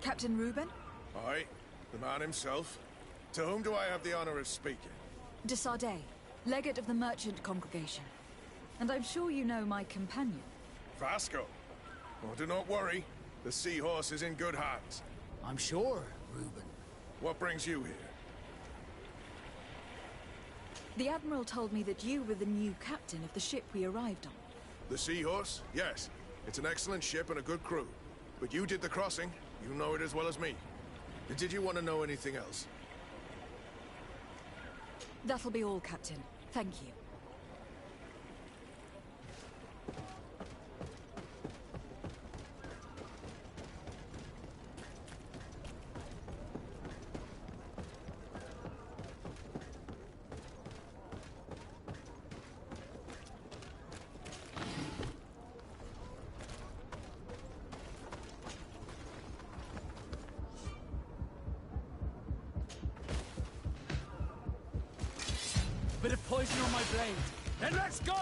Captain Reuben? Aye, the man himself. To whom do I have the honor of speaking? De Sardet, Leggett of the Merchant Congregation. And I'm sure you know my companion. Vasco. Oh, do not worry. The seahorse is in good hands. I'm sure, Reuben. What brings you here? The Admiral told me that you were the new captain of the ship we arrived on. The Seahorse? Yes. It's an excellent ship and a good crew. But you did the crossing. You know it as well as me. Did you want to know anything else? That'll be all, Captain. Thank you. Bit of poison on my blade. Then let's go!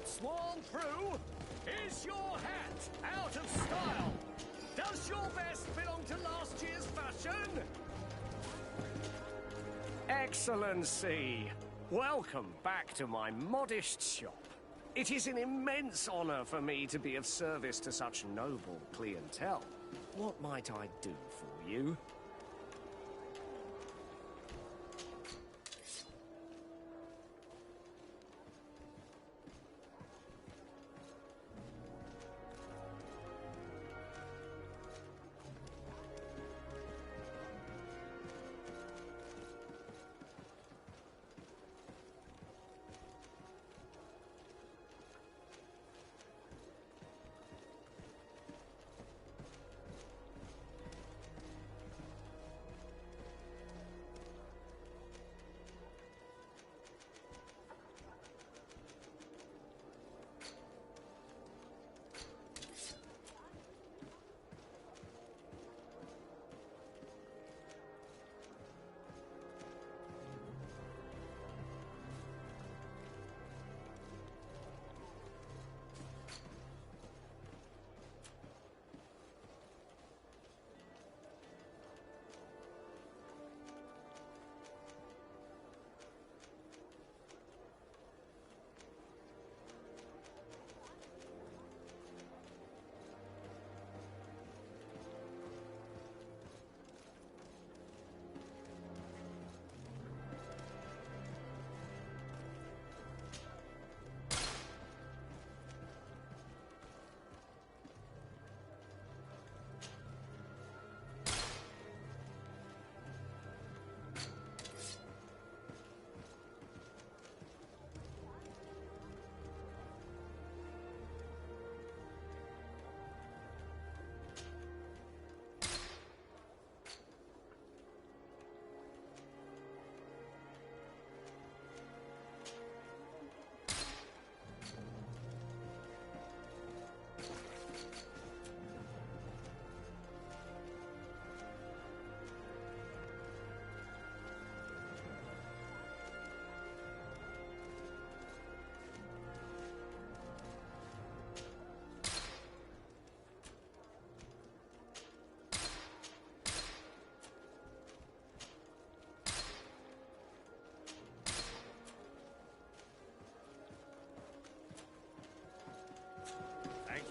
Sworn through? Is your hat out of style? Does your vest belong to last year's fashion? Excellency, welcome back to my modest shop. It is an immense honor for me to be of service to such noble clientele. What might I do for you?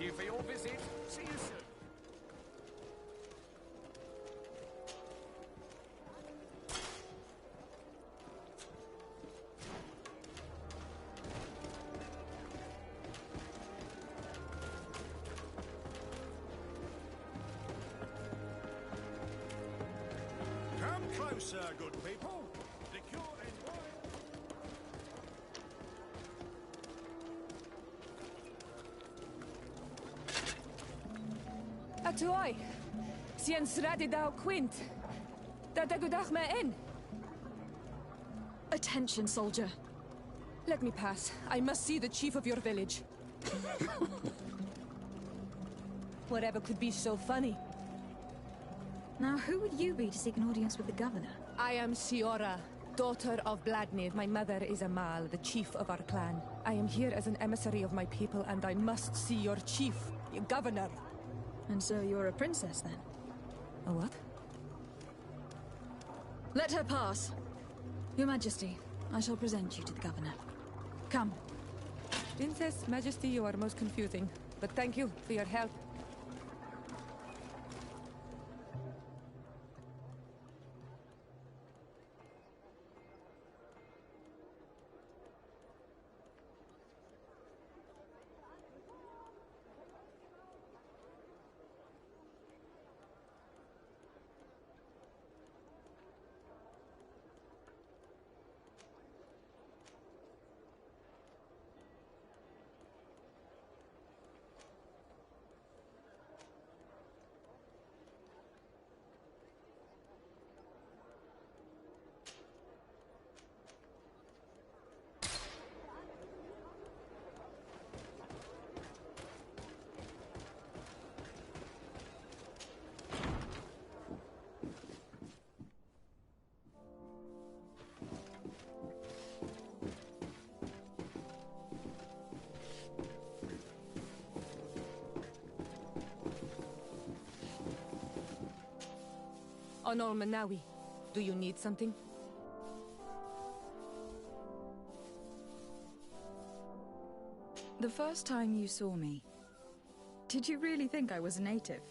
you for your visit. See you soon. Come closer, good people. Liqueur and wine. Atuoi, sien sradi dau quint. Da dagudach me in. Attention, soldier. Let me pass. I must see the chief of your village. Whatever could be so funny. Now, who would you be to seek an audience with the governor? I am Siora, daughter of Bladnid. My mother is Amal, the chief of our clan. I am here as an emissary of my people, and I must see your chief, your governor. And so you're a princess, then? A what? Let her pass. Your Majesty, I shall present you to the governor. Come. Princess, Majesty, you are most confusing. But thank you for your help. Onol Manawi, do you need something? The first time you saw me, did you really think I was a native?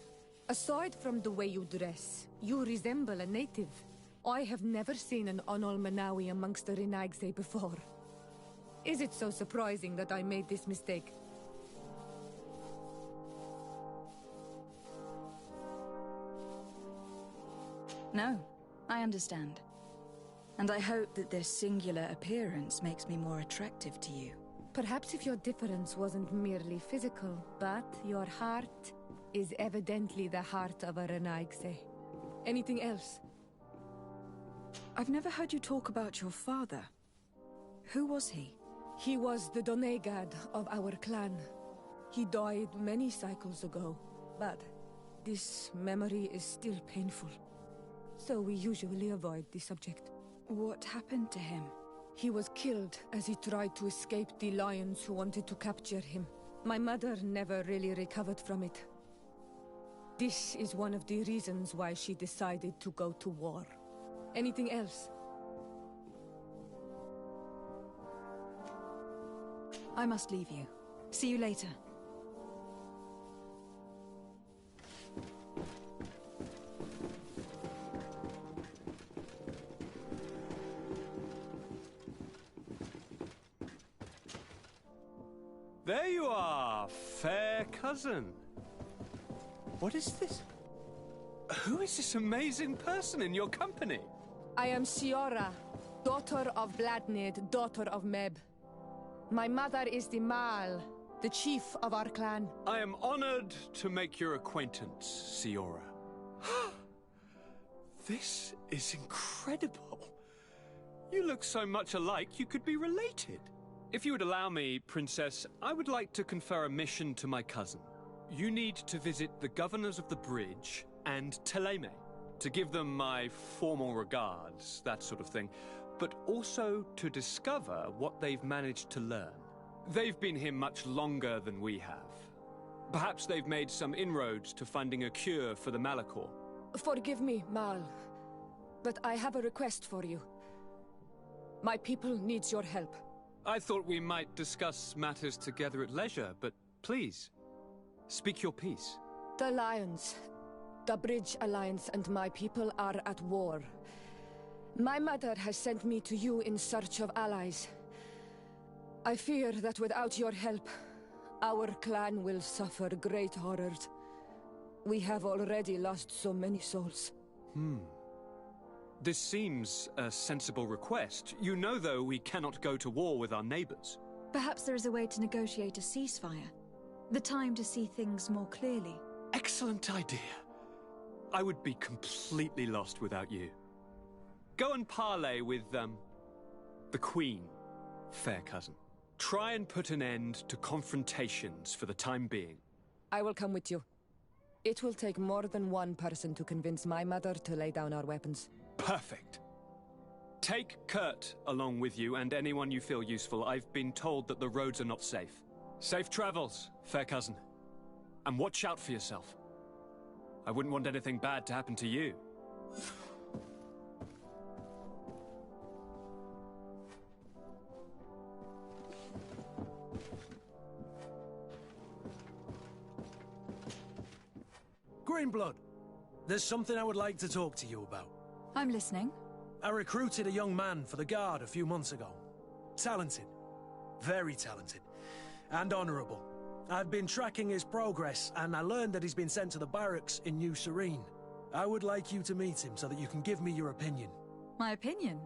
Aside from the way you dress, you resemble a native. I have never seen an Onol Manawi amongst the Renaigse before. Is it so surprising that I made this mistake? No, I understand. And I hope that this singular appearance makes me more attractive to you. Perhaps if your difference wasn't merely physical, but your heart is evidently the heart of a Renaigse. Anything else? I've never heard you talk about your father. Who was he? He was the Donaigad of our clan. He died many cycles ago, but this memory is still painful. So we usually avoid the subject. What happened to him? He was killed as he tried to escape the lions who wanted to capture him. My mother never really recovered from it. This is one of the reasons why she decided to go to war. Anything else? I must leave you. See you later. There you are, fair cousin. What is this? Who is this amazing person in your company? I am Siora, daughter of Bladnid, daughter of Meb. My mother is the Mal, the chief of our clan. I am honored to make your acquaintance, Siora. This is incredible. You look so much alike you could be related. If you would allow me, Princess, I would like to confer a mission to my cousin. You need to visit the governors of the bridge and Teleme, to give them my formal regards, that sort of thing, but also to discover what they've managed to learn. They've been here much longer than we have. Perhaps they've made some inroads to finding a cure for the Malachor. Forgive me, Mal, but I have a request for you. My people needs your help. I thought we might discuss matters together at leisure, but please. Speak your piece. The Lions, the Bridge Alliance and my people are at war. My mother has sent me to you in search of allies. I fear that without your help, our clan will suffer great horrors. We have already lost so many souls. This seems a sensible request. You know, though, we cannot go to war with our neighbors. Perhaps there is a way to negotiate a ceasefire. The time to see things more clearly. Excellent idea. I would be completely lost without you. Go and parley with, the Queen, fair cousin. Try and put an end to confrontations for the time being. I will come with you. It will take more than one person to convince my mother to lay down our weapons. Perfect. Take Kurt along with you and anyone you feel useful. I've been told that the roads are not safe. Safe travels, fair cousin. And watch out for yourself. I wouldn't want anything bad to happen to you. Greenblood, there's something I would like to talk to you about. I'm listening. I recruited a young man for the Guard a few months ago. Talented. Very talented. And honorable. I've been tracking his progress, and I learned that he's been sent to the barracks in New Serene. I would like you to meet him so that you can give me your opinion. My opinion?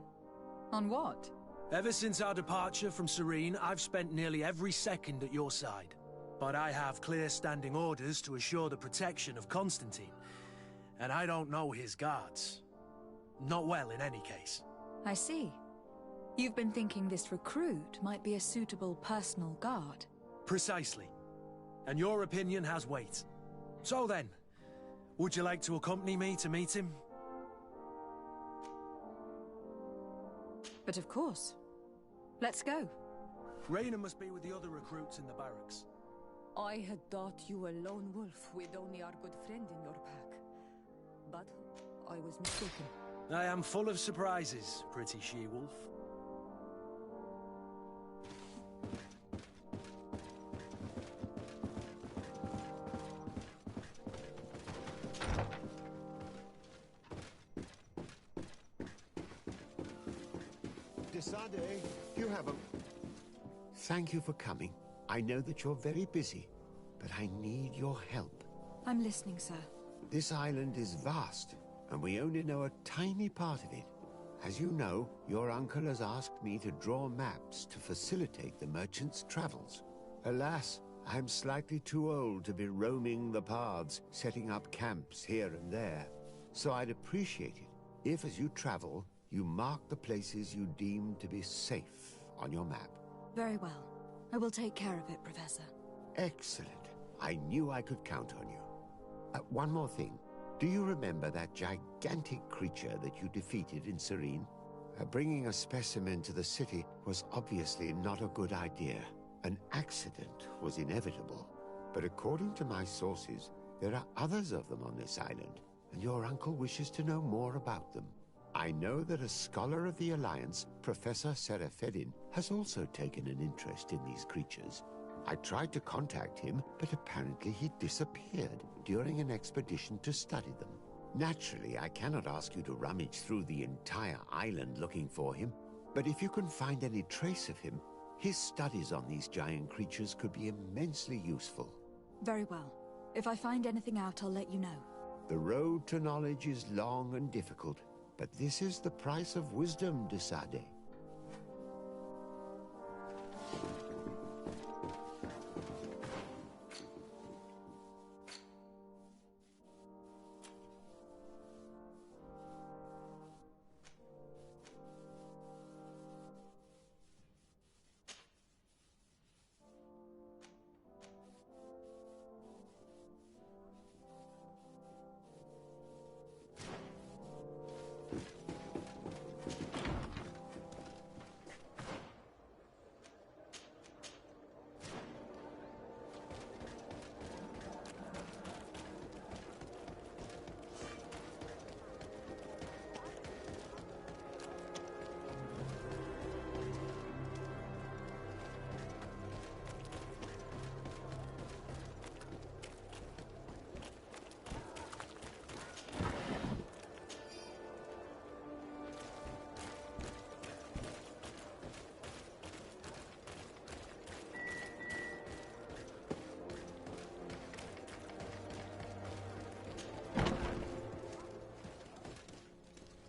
On what? Ever since our departure from Serene, I've spent nearly every second at your side. But I have clear standing orders to assure the protection of Constantine. And I don't know his guards. Not well, in any case. I see. You've been thinking this recruit might be a suitable personal guard. Precisely. And your opinion has weight. So then, would you like to accompany me to meet him? But of course. Let's go. Raina must be with the other recruits in the barracks. I had thought you a lone wolf with only our good friend in your pack. But I was mistaken. I am full of surprises, pretty she-wolf. Desade, you have a... Thank you for coming. I know that you're very busy, but I need your help. I'm listening, sir. This island is vast, and we only know a tiny part of it. As you know, your uncle has asked me to draw maps to facilitate the merchants' travels. Alas, I'm slightly too old to be roaming the paths, setting up camps here and there. So I'd appreciate it if, as you travel, you mark the places you deem to be safe on your map. Very well. I will take care of it, Professor. Excellent. I knew I could count on you. One more thing. Do you remember that gigantic creature that you defeated in Serene? Bringing a specimen to the city was obviously not a good idea. An accident was inevitable. But according to my sources, there are others of them on this island, and your uncle wishes to know more about them. I know that a scholar of the Alliance, Professor Serafedin, has also taken an interest in these creatures. I tried to contact him, but apparently he disappeared during an expedition to study them. Naturally, I cannot ask you to rummage through the entire island looking for him, but if you can find any trace of him, his studies on these giant creatures could be immensely useful. Very well. If I find anything out, I'll let you know. The road to knowledge is long and difficult, but this is the price of wisdom, Desade.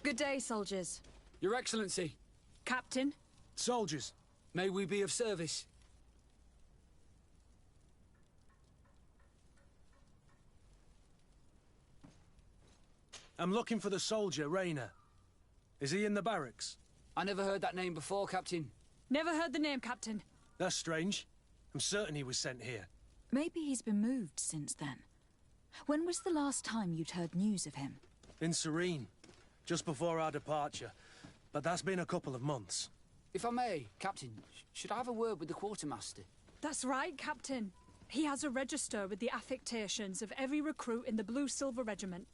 Good day, soldiers. Your Excellency. Captain? Soldiers. May we be of service? I'm looking for the soldier, Rayner. Is he in the barracks? I never heard that name before, Captain. Never heard the name, Captain. That's strange. I'm certain he was sent here. Maybe he's been moved since then. When was the last time you'd heard news of him? In Serene. Just before our departure. But that's been a couple of months. If I may, Captain, should I have a word with the Quartermaster? That's right, Captain. He has a register with the affectations of every recruit in the Blue-Silver Regiment.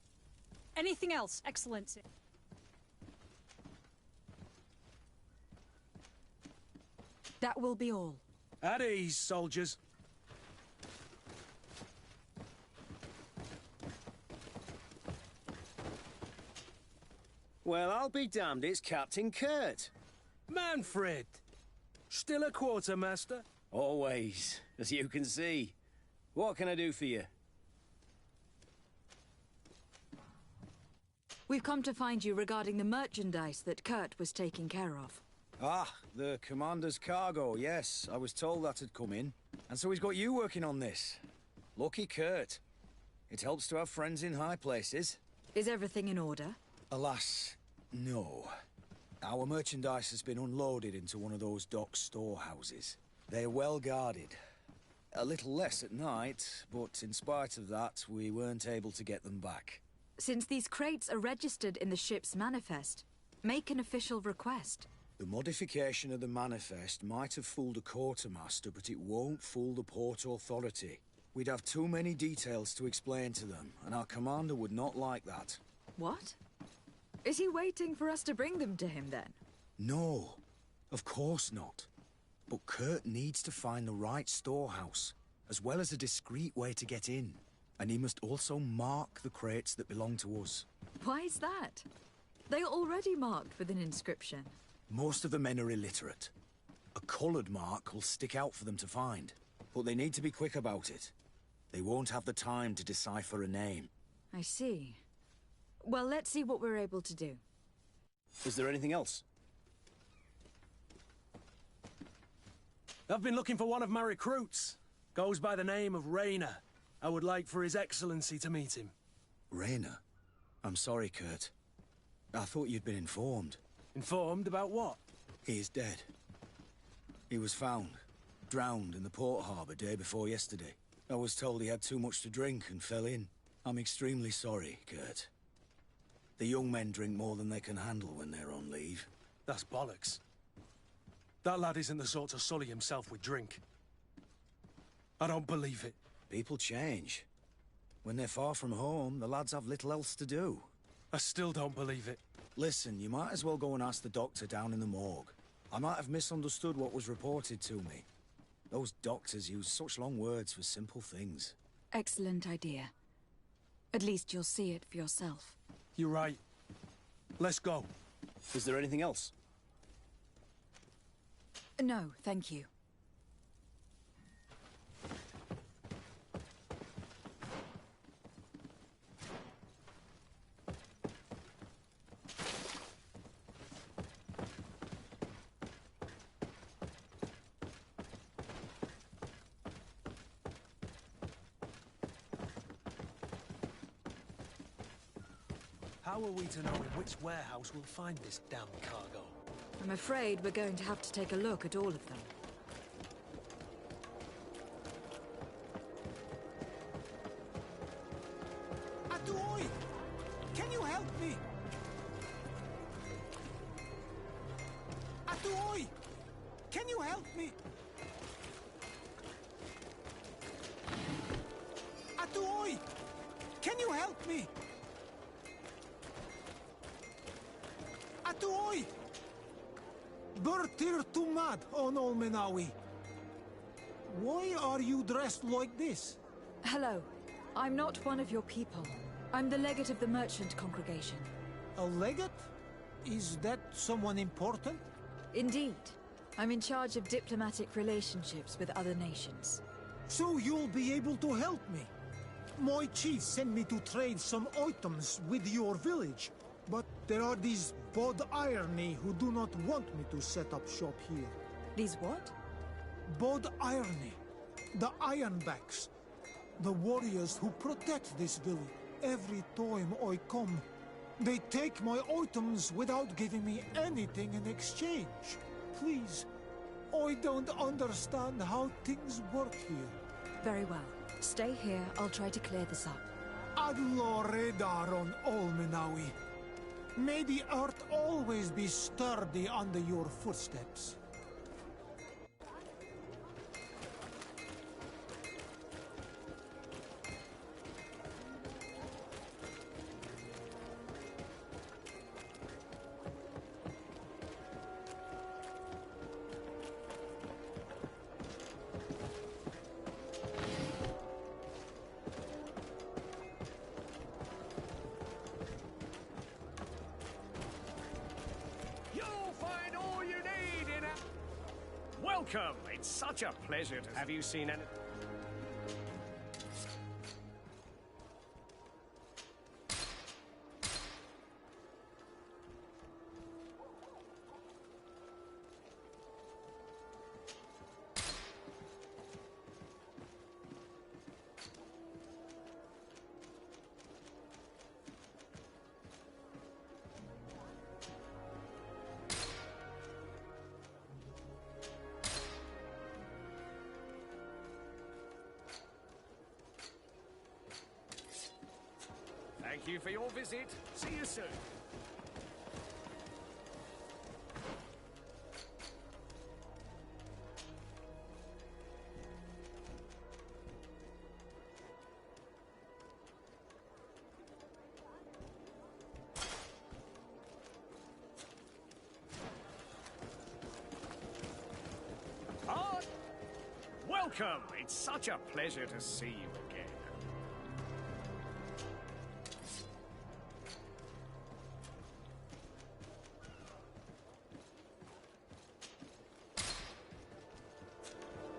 Anything else, Excellency? That will be all. At ease, soldiers. Well, I'll be damned, it's Captain Kurt. Manfred! Still a quartermaster? Always, as you can see. What can I do for you? We've come to find you regarding the merchandise that Kurt was taking care of. Ah, the commander's cargo, yes. I was told that had come in. And so he's got you working on this. Lucky Kurt. It helps to have friends in high places. Is everything in order? Alas, no. Our merchandise has been unloaded into one of those dock storehouses. They're well guarded. A little less at night, but in spite of that, we weren't able to get them back. Since these crates are registered in the ship's manifest, make an official request. The modification of the manifest might have fooled a quartermaster, but it won't fool the Port Authority. We'd have too many details to explain to them, and our commander would not like that. What? Is he waiting for us to bring them to him, then? No, of course not. But Kurt needs to find the right storehouse, as well as a discreet way to get in. And he must also mark the crates that belong to us. Why is that? They are already marked with an inscription. Most of the men are illiterate. A coloured mark will stick out for them to find, but they need to be quick about it. They won't have the time to decipher a name. I see. Well, let's see what we're able to do. Is there anything else? I've been looking for one of my recruits. Goes by the name of Rayner. I would like for His Excellency to meet him. Rayner? I'm sorry, Kurt. I thought you'd been informed. Informed about what? He is dead. He was found, drowned in the port harbour day before yesterday. I was told he had too much to drink and fell in. I'm extremely sorry, Kurt. The young men drink more than they can handle when they're on leave. That's bollocks. That lad isn't the sort to sully himself with drink. I don't believe it. People change. When they're far from home, the lads have little else to do. I still don't believe it. Listen, you might as well go and ask the doctor down in the morgue. I might have misunderstood what was reported to me. Those doctors use such long words for simple things. Excellent idea. At least you'll see it for yourself. You're right. Let's go. Is there anything else? No, thank you. How are we to know in which warehouse we'll find this damn cargo? I'm afraid we're going to have to take a look at all of them. Atuoi! Can you help me? Atuoi! Can you help me? Atuoi! Can you help me? Atuoi! Bertir Tumad on Olmenawi. Why are you dressed like this? Hello. I'm not one of your people. I'm the Leggett of the merchant congregation. A Leggett? Is that someone important? Indeed. I'm in charge of diplomatic relationships with other nations. So you'll be able to help me. My chief sent me to trade some items with your village. But there are these bod irony who do not want me to set up shop here. These what? Bod irony. The Ironbacks. The warriors who protect this village. Every time I come, they take my items without giving me anything in exchange. Please, I don't understand how things work here. Very well. Stay here, I'll try to clear this up. Adlo radar on Olmenawi. May the earth always be sturdy under your footsteps. Welcome! It's such a pleasure to have you seen any... Thank you for your visit. See you soon. Welcome. It's such a pleasure to see you again.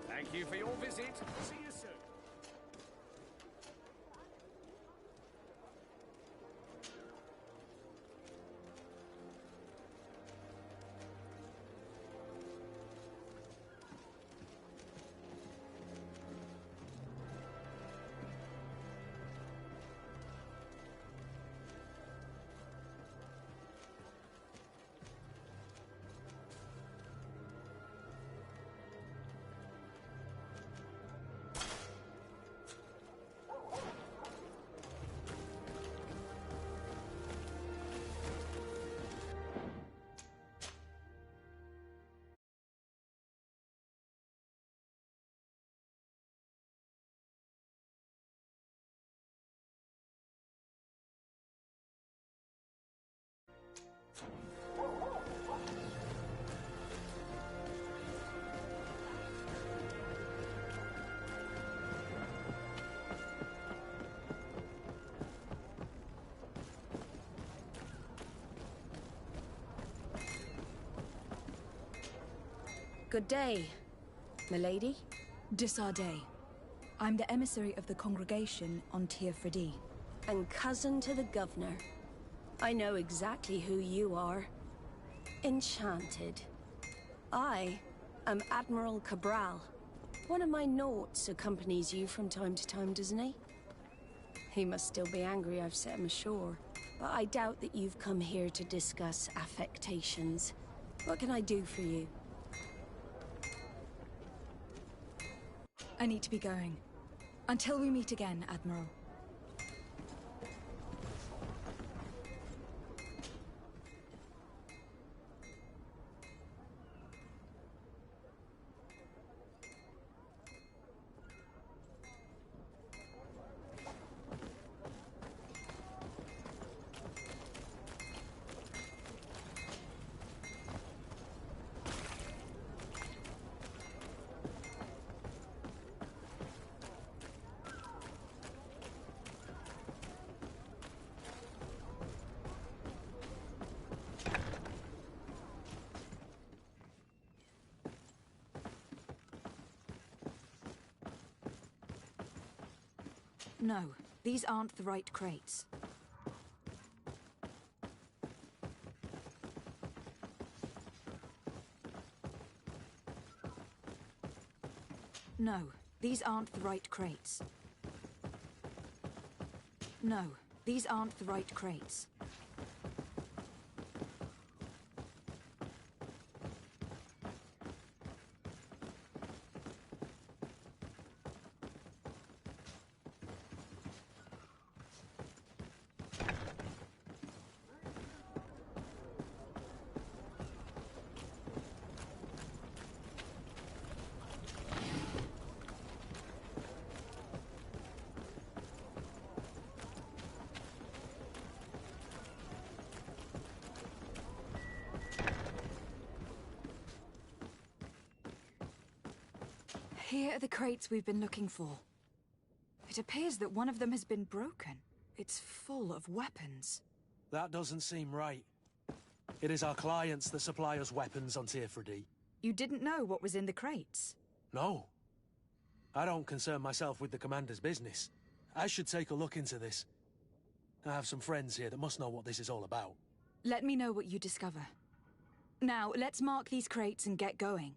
Thank you for your visit. See you soon. Good day, milady. Disarday. I'm the emissary of the congregation on Tir Fredi. And cousin to the governor. I know exactly who you are. Enchanted. I am Admiral Cabral. One of my Naughts accompanies you from time to time, doesn't he? He must still be angry I've set him ashore. But I doubt that you've come here to discuss affectations. What can I do for you? I need to be going. Until we meet again, Admiral. No, these aren't the right crates. No, these aren't the right crates. No, these aren't the right crates. Here are the crates we've been looking for. It appears that one of them has been broken. It's full of weapons. That doesn't seem right. It is our clients that supply us weapons on Teerfredy. You didn't know what was in the crates? No. I don't concern myself with the commander's business. I should take a look into this. I have some friends here that must know what this is all about. Let me know what you discover. Now, let's mark these crates and get going.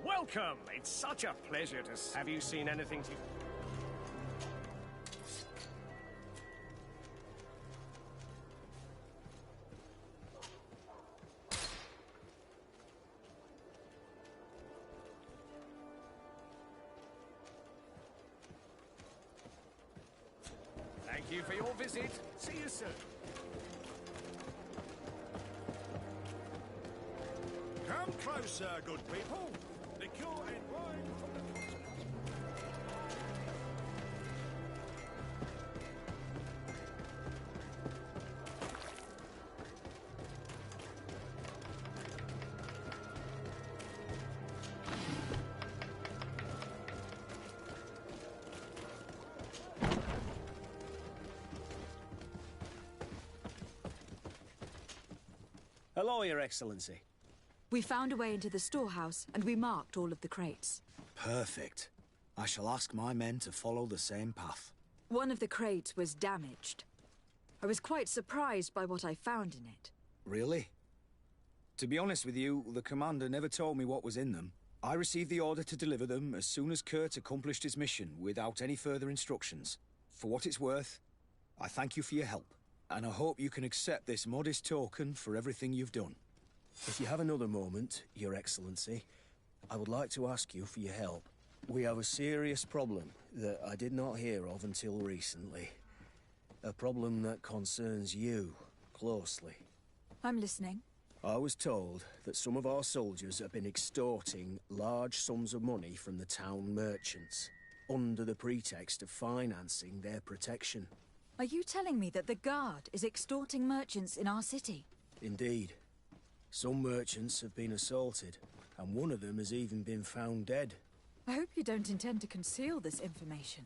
Welcome! It's such a pleasure to... Have you seen anything to... Thank you for your visit. See you soon. Come closer, good people. Liqueur and wine from the continent. Hello, Your Excellency. We found a way into the storehouse, and we marked all of the crates. Perfect. I shall ask my men to follow the same path. One of the crates was damaged. I was quite surprised by what I found in it. Really? To be honest with you, the commander never told me what was in them. I received the order to deliver them as soon as Kurt accomplished his mission, without any further instructions. For what it's worth, I thank you for your help, and I hope you can accept this modest token for everything you've done. If you have another moment, Your Excellency, I would like to ask you for your help. We have a serious problem that I did not hear of until recently. A problem that concerns you closely. I'm listening. I was told that some of our soldiers have been extorting large sums of money from the town merchants, under the pretext of financing their protection. Are you telling me that the Guard is extorting merchants in our city? Indeed. Some merchants have been assaulted, and one of them has even been found dead. I hope you don't intend to conceal this information.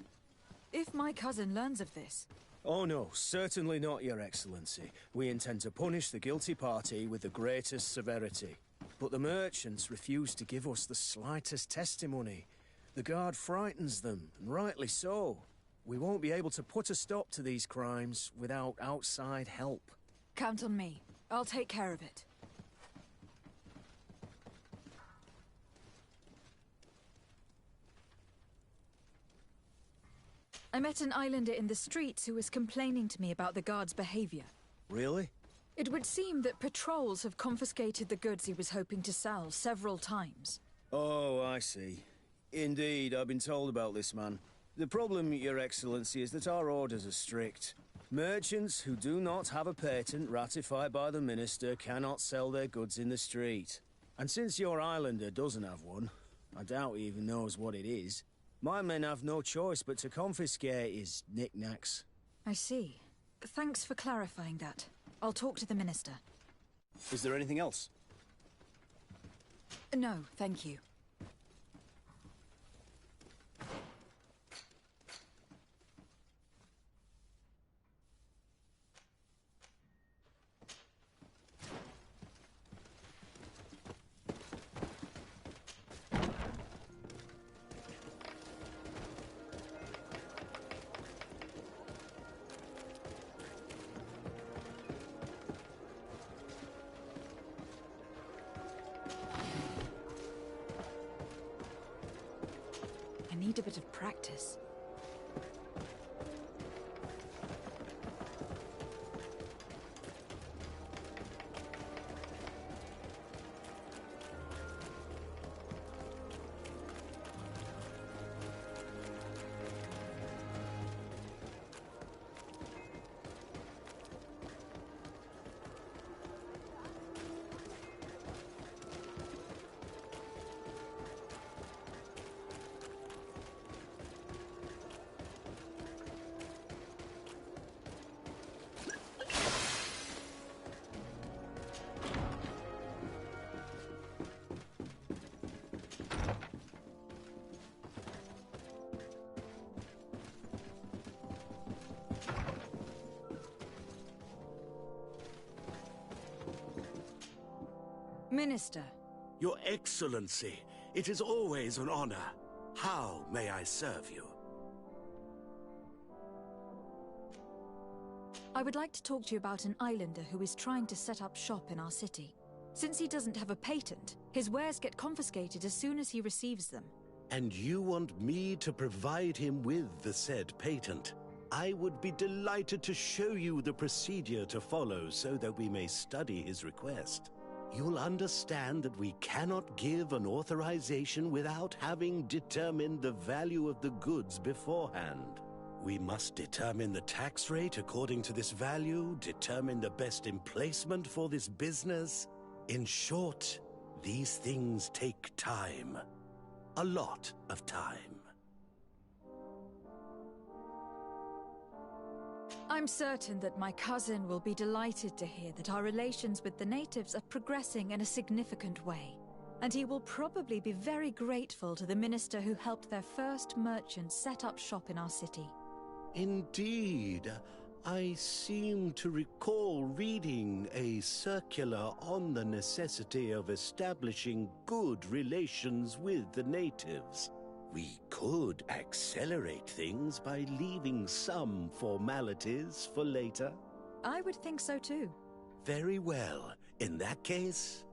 If my cousin learns of this... Oh no, certainly not, Your Excellency. We intend to punish the guilty party with the greatest severity. But the merchants refuse to give us the slightest testimony. The guard frightens them, and rightly so. We won't be able to put a stop to these crimes without outside help. Count on me. I'll take care of it. I met an islander in the streets who was complaining to me about the guard's behavior. Really? It would seem that patrols have confiscated the goods he was hoping to sell several times. Oh, I see. Indeed, I've been told about this man. The problem, Your Excellency, is that our orders are strict. Merchants who do not have a patent ratified by the Minister cannot sell their goods in the street. And since your islander doesn't have one, I doubt he even knows what it is, my men have no choice but to confiscate his knickknacks. I see. Thanks for clarifying that. I'll talk to the Minister. Is there anything else? No, thank you. I need a bit of practice. Minister. Your Excellency, it is always an honor. How may I serve you? I would like to talk to you about an islander who is trying to set up shop in our city. Since he doesn't have a patent, his wares get confiscated as soon as he receives them. And you want me to provide him with the said patent? I would be delighted to show you the procedure to follow so that we may study his request. You'll understand that we cannot give an authorization without having determined the value of the goods beforehand. We must determine the tax rate according to this value, determine the best emplacement for this business. In short, these things take time. A lot of time. I'm certain that my cousin will be delighted to hear that our relations with the natives are progressing in a significant way. And he will probably be very grateful to the minister who helped their first merchant set up shop in our city. Indeed. I seem to recall reading a circular on the necessity of establishing good relations with the natives. We could accelerate things by leaving some formalities for later. I would think so too. Very well. In that case,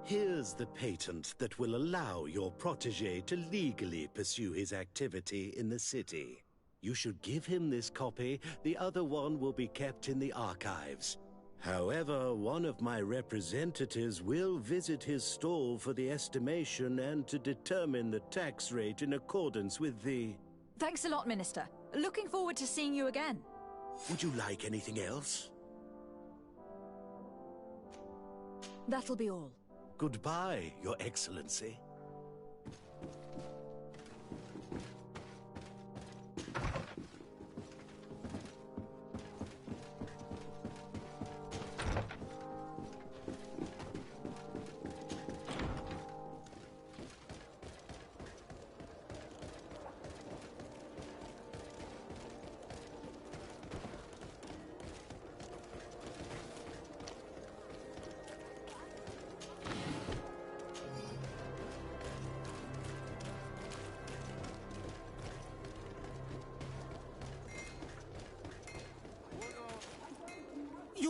here's the patent that will allow your protégé to legally pursue his activity in the city. You should give him this copy. The other one will be kept in the archives. However, one of my representatives will visit his stall for the estimation and to determine the tax rate in accordance with the... Thanks a lot, Minister. Looking forward to seeing you again. Would you like anything else? That'll be all. Goodbye, Your Excellency.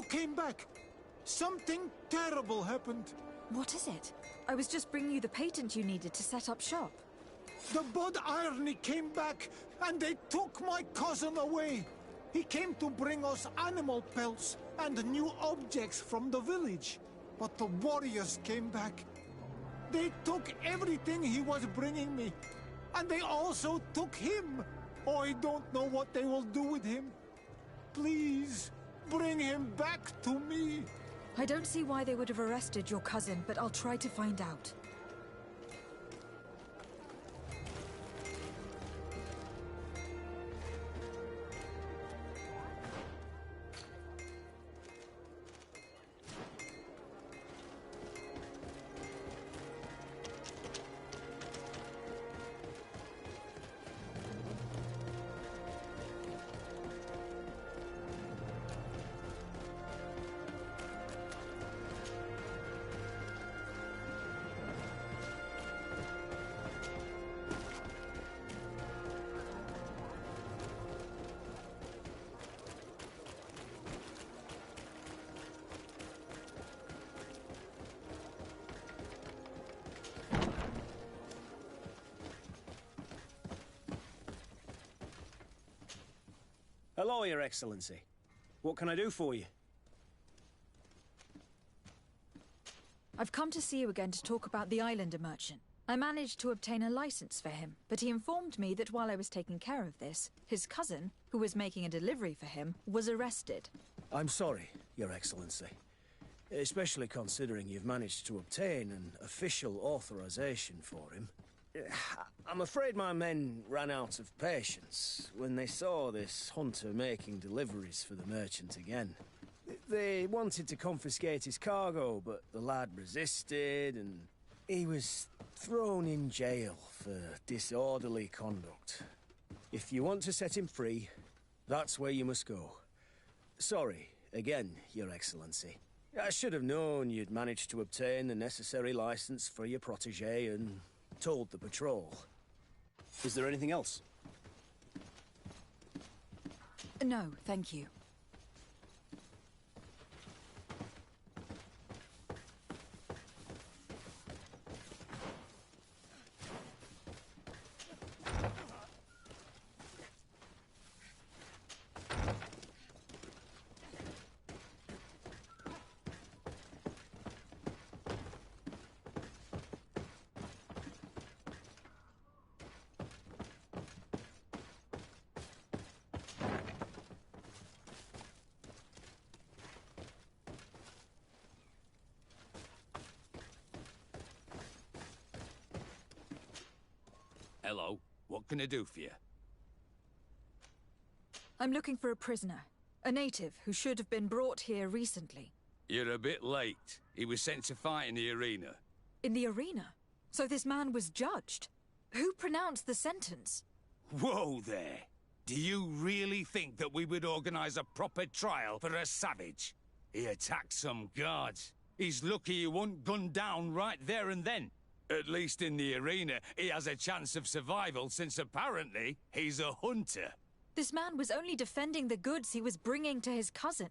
came back. Something terrible happened. What is it? I was just bringing you the patent you needed to set up shop. The Bud Irony came back, and they took my cousin away. He came to bring us animal pelts and new objects from the village. But the warriors came back. They took everything he was bringing me. And they also took him. Oh, I don't know what they will do with him. Please, bring him back to me. I don't see why they would have arrested your cousin, but I'll try to find out. Hello, Your Excellency. What can I do for you? I've come to see you again to talk about the Islander merchant. I managed to obtain a license for him, but he informed me that while I was taking care of this, his cousin, who was making a delivery for him, was arrested. I'm sorry, Your Excellency. Especially considering you've managed to obtain an official authorization for him. I'm afraid my men ran out of patience when they saw this hunter making deliveries for the merchant again. They wanted to confiscate his cargo, but the lad resisted, and he was thrown in jail for disorderly conduct. If you want to set him free, that's where you must go. Sorry, again, Your Excellency. I should have known you'd managed to obtain the necessary license for your protégé and told the patrol. Is there anything else? No, thank you. Hello. What can I do for you? I'm looking for a prisoner. A native who should have been brought here recently. You're a bit late. He was sent to fight in the arena. In the arena? So this man was judged? Who pronounced the sentence? Whoa there! Do you really think that we would organize a proper trial for a savage? He attacked some guards. He's lucky he wasn't gunned down right there and then. At least in the arena, he has a chance of survival since apparently he's a hunter. This man was only defending the goods he was bringing to his cousin.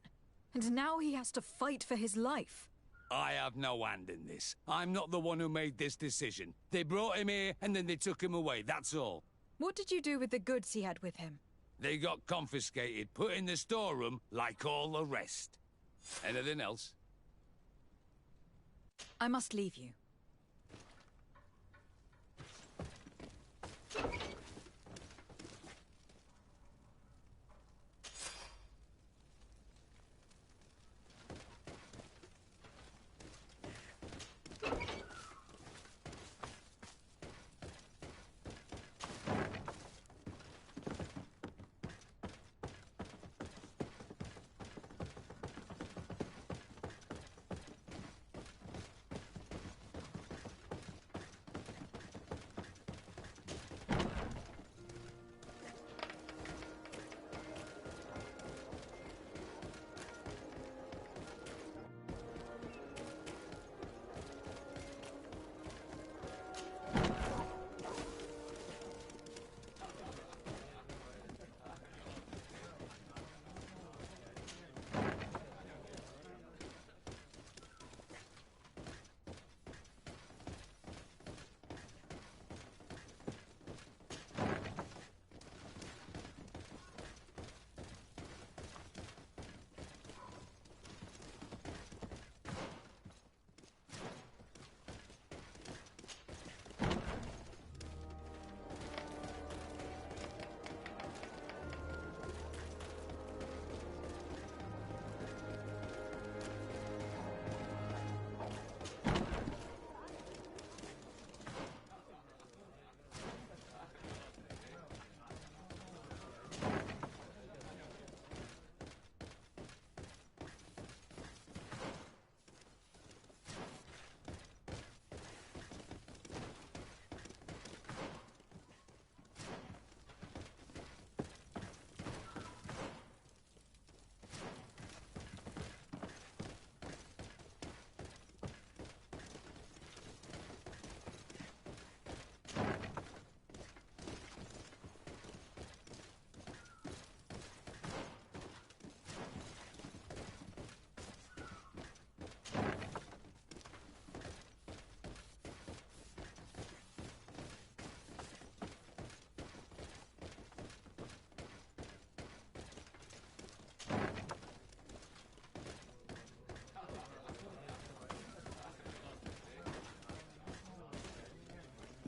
And now he has to fight for his life. I have no hand in this. I'm not the one who made this decision. They brought him here and then they took him away, that's all. What did you do with the goods he had with him? They got confiscated, put in the storeroom like all the rest. Anything else? I must leave you.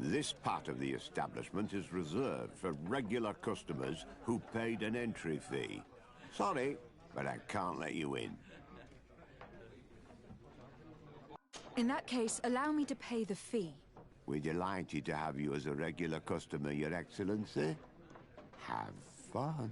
This part of the establishment is reserved for regular customers who paid an entry fee. Sorry, but I can't let you in. In that case, allow me to pay the fee. We're delighted to have you as a regular customer, Your Excellency. Have fun.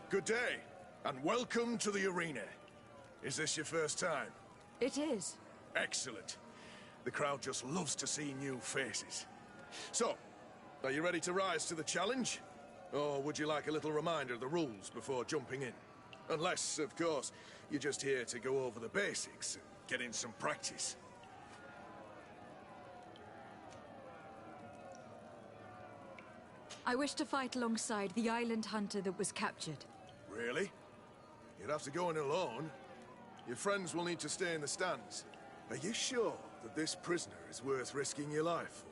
Good day, and welcome to the arena. Is this your first time? It is. Excellent. The crowd just loves to see new faces. So, are you ready to rise to the challenge? Or would you like a little reminder of the rules before jumping in? Unless, of course, you're just here to go over the basics and get in some practice. I wish to fight alongside the island hunter that was captured. Really? You'd have to go in alone. Your friends will need to stay in the stands. Are you sure that this prisoner is worth risking your life for?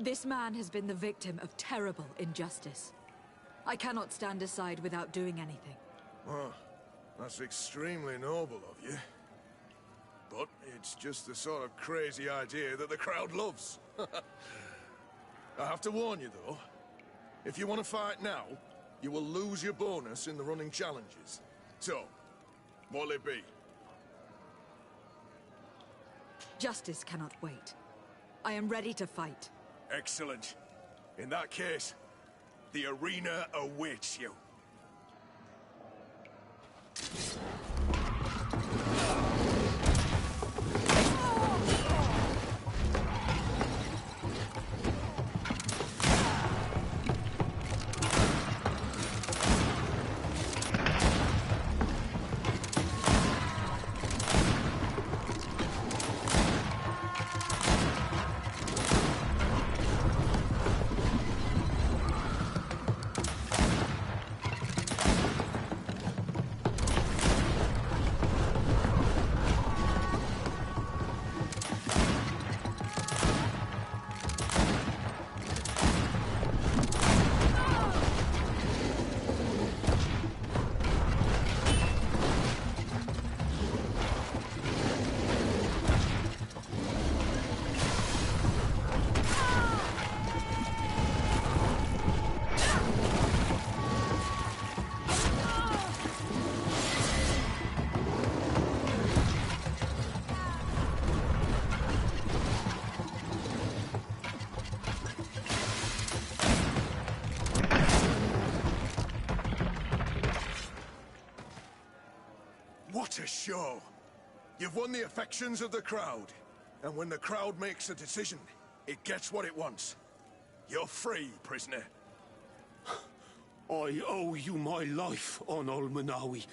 This man has been the victim of terrible injustice. I cannot stand aside without doing anything. Oh, that's extremely noble of you. But it's just the sort of crazy idea that the crowd loves. I have to warn you, though. If you want to fight now, you will lose your bonus in the running challenges. So, what'll it be? Justice cannot wait. I am ready to fight. Excellent. In that case, the arena awaits you. show. You've won the affections of the crowd. And when the crowd makes a decision, it gets what it wants. You're free, prisoner. I owe you my life, Onol Manawi.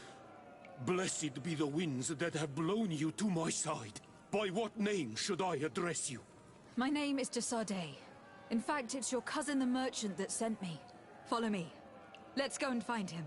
Blessed be the winds that have blown you to my side. By what name should I address you? My name is Desardet. In fact, it's your cousin the merchant that sent me. Follow me. Let's go and find him.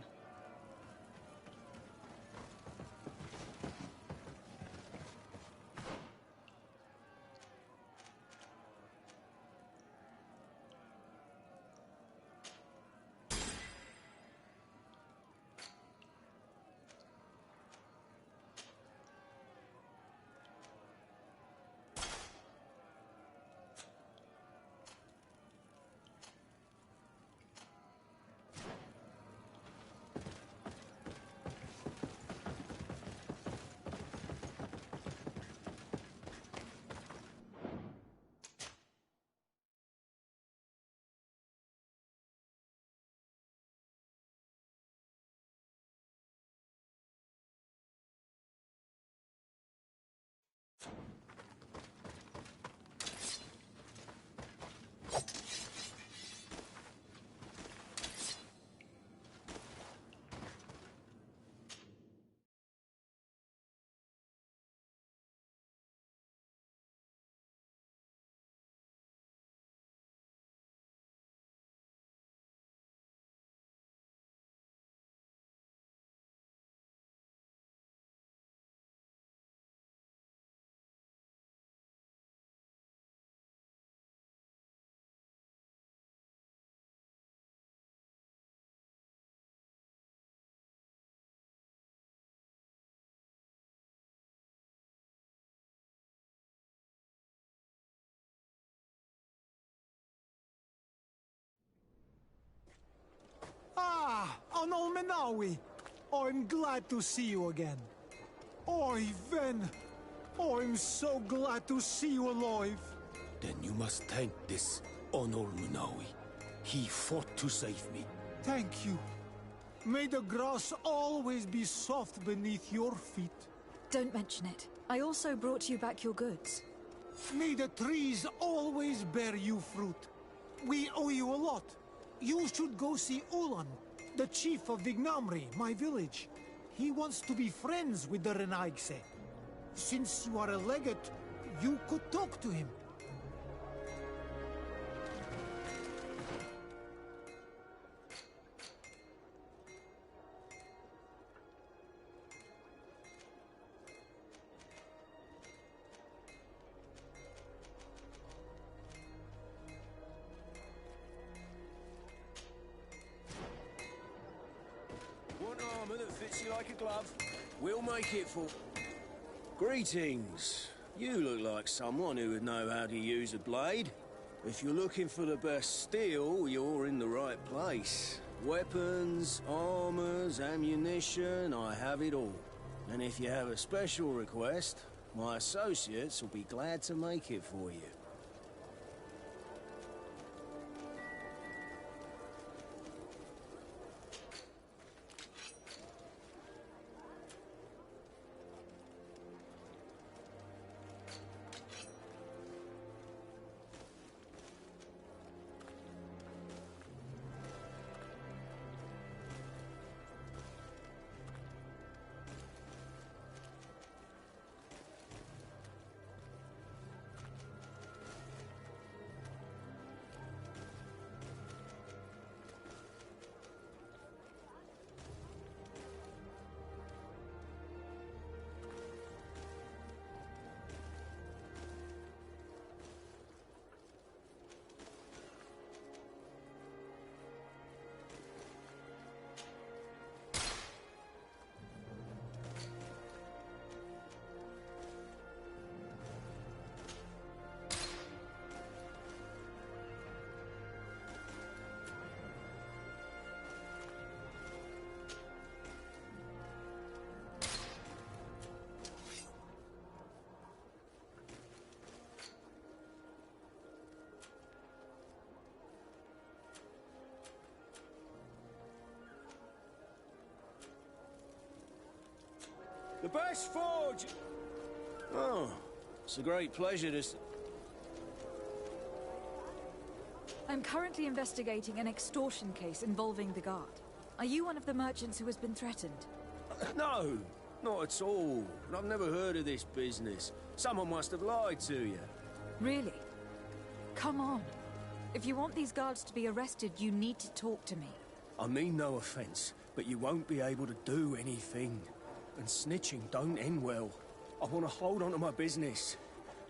Ah, Onol Menawi. I'm glad to see you again. Oi, Ven. I'm so glad to see you alive. Then you must thank this Onol Manawi. He fought to save me. Thank you. May the grass always be soft beneath your feet. Don't mention it. I also brought you back your goods. May the trees always bear you fruit. We owe you a lot. You should go see Ulan, the chief of Vignamri, my village. He wants to be friends with the Renaigse. Since you are a Leggett, you could talk to him. One armor that fits you like a glove. We'll make it for... Greetings. You look like someone who would know how to use a blade. If you're looking for the best steel, you're in the right place. Weapons, armors, ammunition, I have it all. And if you have a special request, my associates will be glad to make it for you. The best forge... Oh, it's a great pleasure to... I'm currently investigating an extortion case involving the Guard. Are you one of the merchants who has been threatened? No, not at all. I've never heard of this business. Someone must have lied to you. Really? Come on. If you want these guards to be arrested, you need to talk to me. I mean no offense, but you won't be able to do anything. And snitching don't end well. I want to hold on to my business.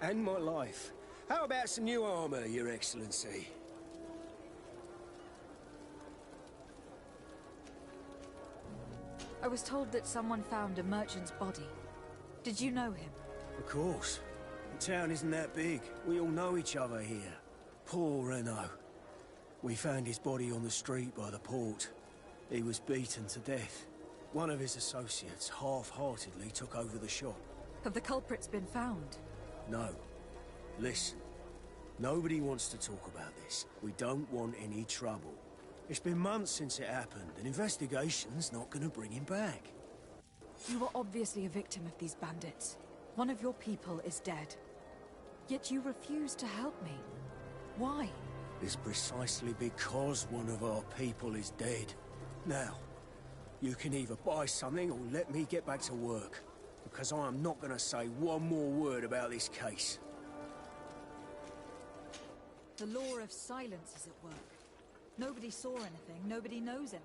And my life. How about some new armor, Your Excellency? I was told that someone found a merchant's body. Did you know him? Of course. The town isn't that big. We all know each other here. Poor Renault. We found his body on the street by the port. He was beaten to death. One of his associates half-heartedly took over the shop. Have the culprits been found? No. Listen. Nobody wants to talk about this. We don't want any trouble. It's been months since it happened. An investigation's not gonna bring him back. You were obviously a victim of these bandits. One of your people is dead. Yet you refuse to help me. Why? It's precisely because one of our people is dead. Now, you can either buy something or let me get back to work. Because I am not gonna say one more word about this case. The law of silence is at work. Nobody saw anything, nobody knows him.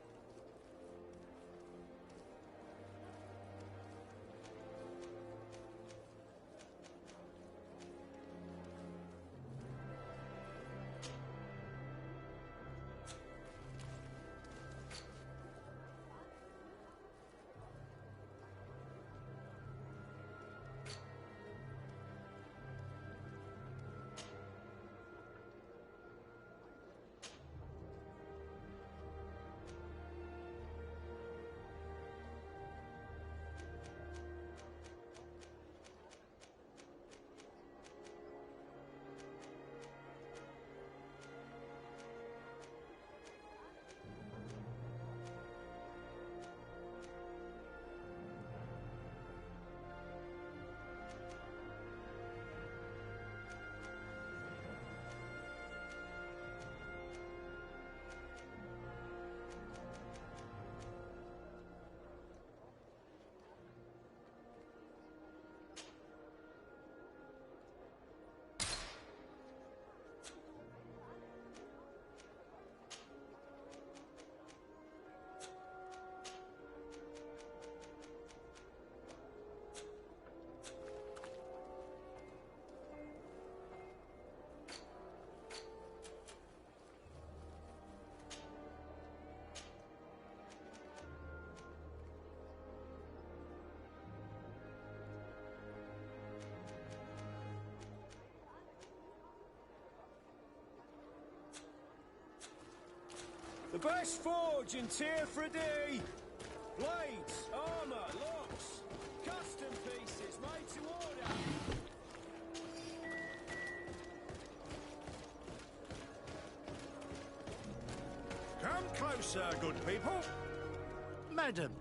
The best forge in Tier 3D! Blades, armor, locks, custom pieces made to order! Come closer, good people. Madam,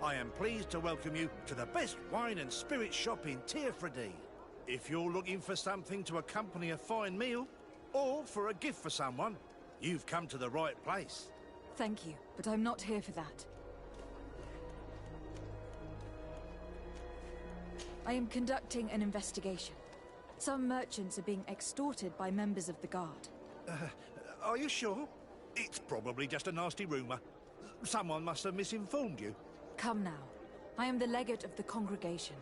I am pleased to welcome you to the best wine and spirit shop in Tier 3D. If you're looking for something to accompany a fine meal, or for a gift for someone, you've come to the right place. Thank you, but I'm not here for that. I am conducting an investigation. Some merchants are being extorted by members of the Guard. Are you sure? It's probably just a nasty rumor. Someone must have misinformed you. Come now. I am the Leggett of the congregation.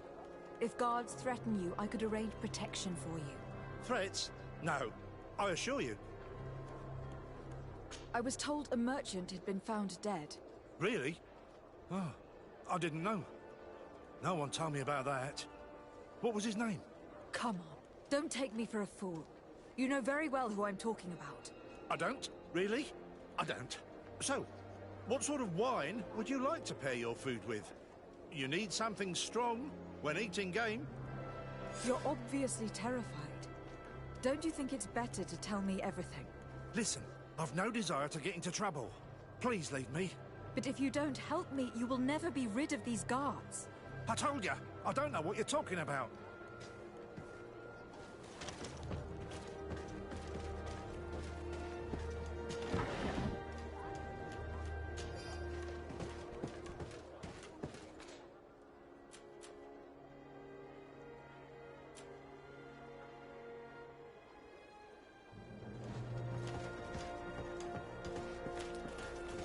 If guards threaten you, I could arrange protection for you. Threats? No, I assure you. I was told a merchant had been found dead. Really? Oh, I didn't know. No one told me about that. What was his name? Come on, don't take me for a fool. You know very well who I'm talking about. I don't? Really? I don't. So, what sort of wine would you like to pair your food with? You need something strong when eating game. You're obviously terrified. Don't you think it's better to tell me everything? Listen, I've no desire to get into trouble. Please leave me. But if you don't help me, you will never be rid of these guards. I told you, I don't know what you're talking about.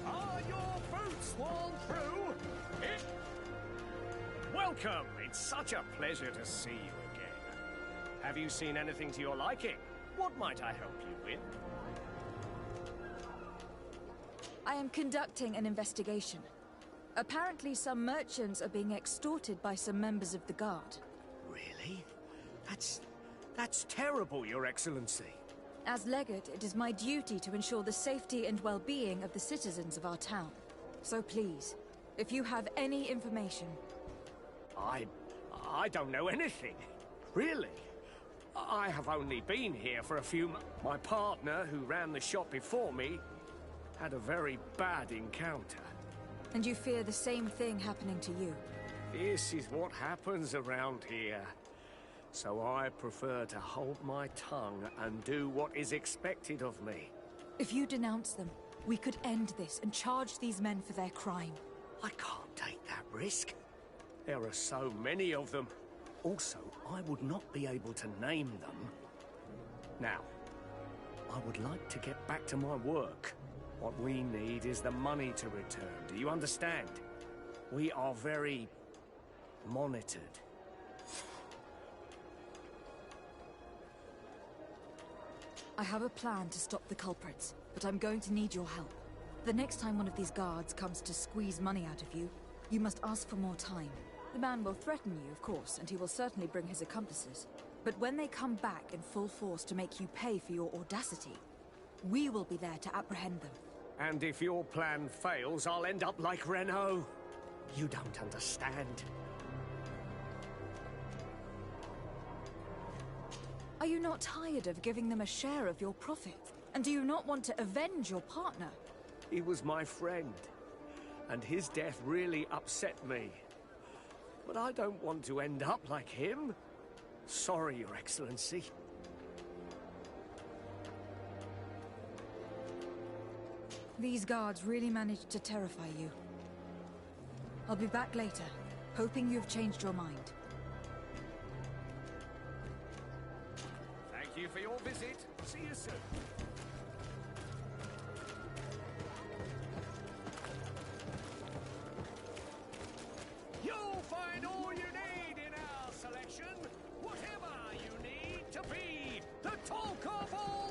Are your boots worn through? Welcome! It's such a pleasure to see you again. Have you seen anything to your liking? What might I help you with? I am conducting an investigation. Apparently some merchants are being extorted by some members of the Guard. Really? That's terrible, Your Excellency. As Leggett, it is my duty to ensure the safety and well-being of the citizens of our town. So please, if you have any information... I don't know anything. Really. I have only been here for a few months. My partner, who ran the shop before me, had a very bad encounter. And you fear the same thing happening to you? This is what happens around here. So I prefer to hold my tongue and do what is expected of me. If you denounce them, we could end this and charge these men for their crime. I can't take that risk. There are so many of them. Also, I would not be able to name them. Now, I would like to get back to my work. What we need is the money to return. Do you understand? We are very monitored. I have a plan to stop the culprits, but I'm going to need your help. The next time one of these guards comes to squeeze money out of you, you must ask for more time. The man will threaten you, of course, and he will certainly bring his accomplices. But when they come back in full force to make you pay for your audacity, we will be there to apprehend them. And if your plan fails, I'll end up like Renault. You don't understand. Are you not tired of giving them a share of your profits? And do you not want to avenge your partner? He was my friend, and his death really upset me. But I don't want to end up like him. Sorry, Your Excellency. These guards really managed to terrify you. I'll be back later, hoping you've changed your mind. Thank you for your visit. See you soon. You'll find all you need in our selection. Whatever you need to be the talk of all.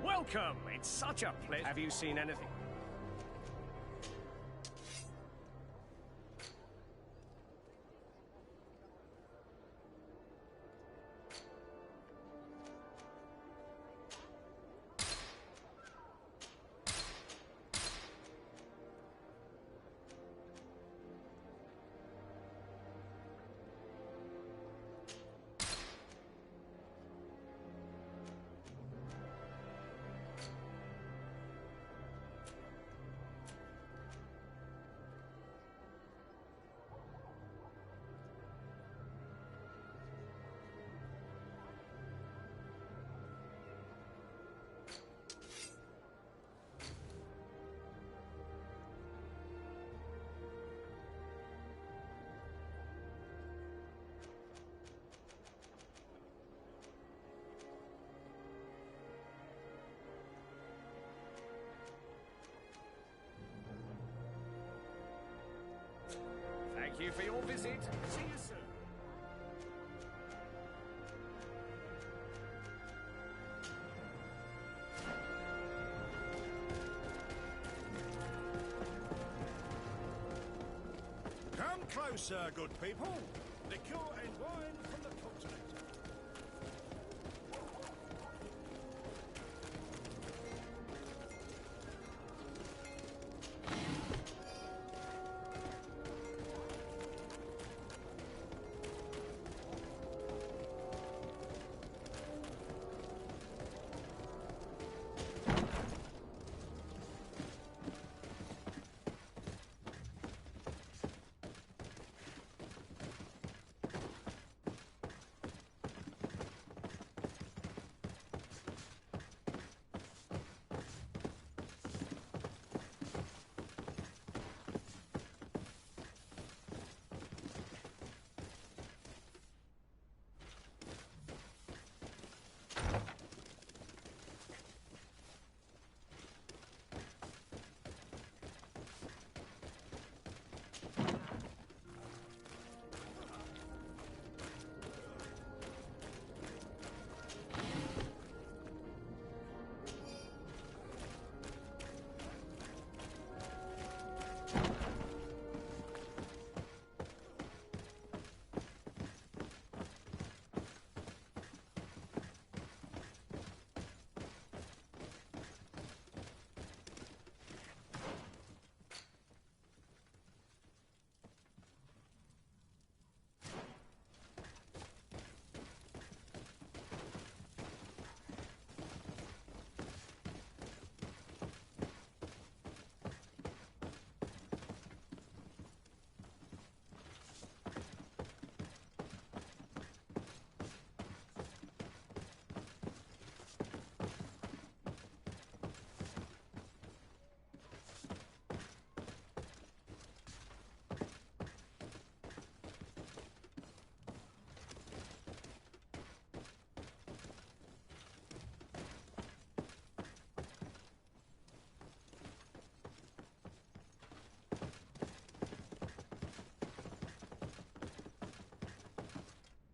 Welcome. It's such a pleasure. Have you seen anything? Thank you for your visit. See you soon. Come closer, good people. Liqueur and wine from the continent.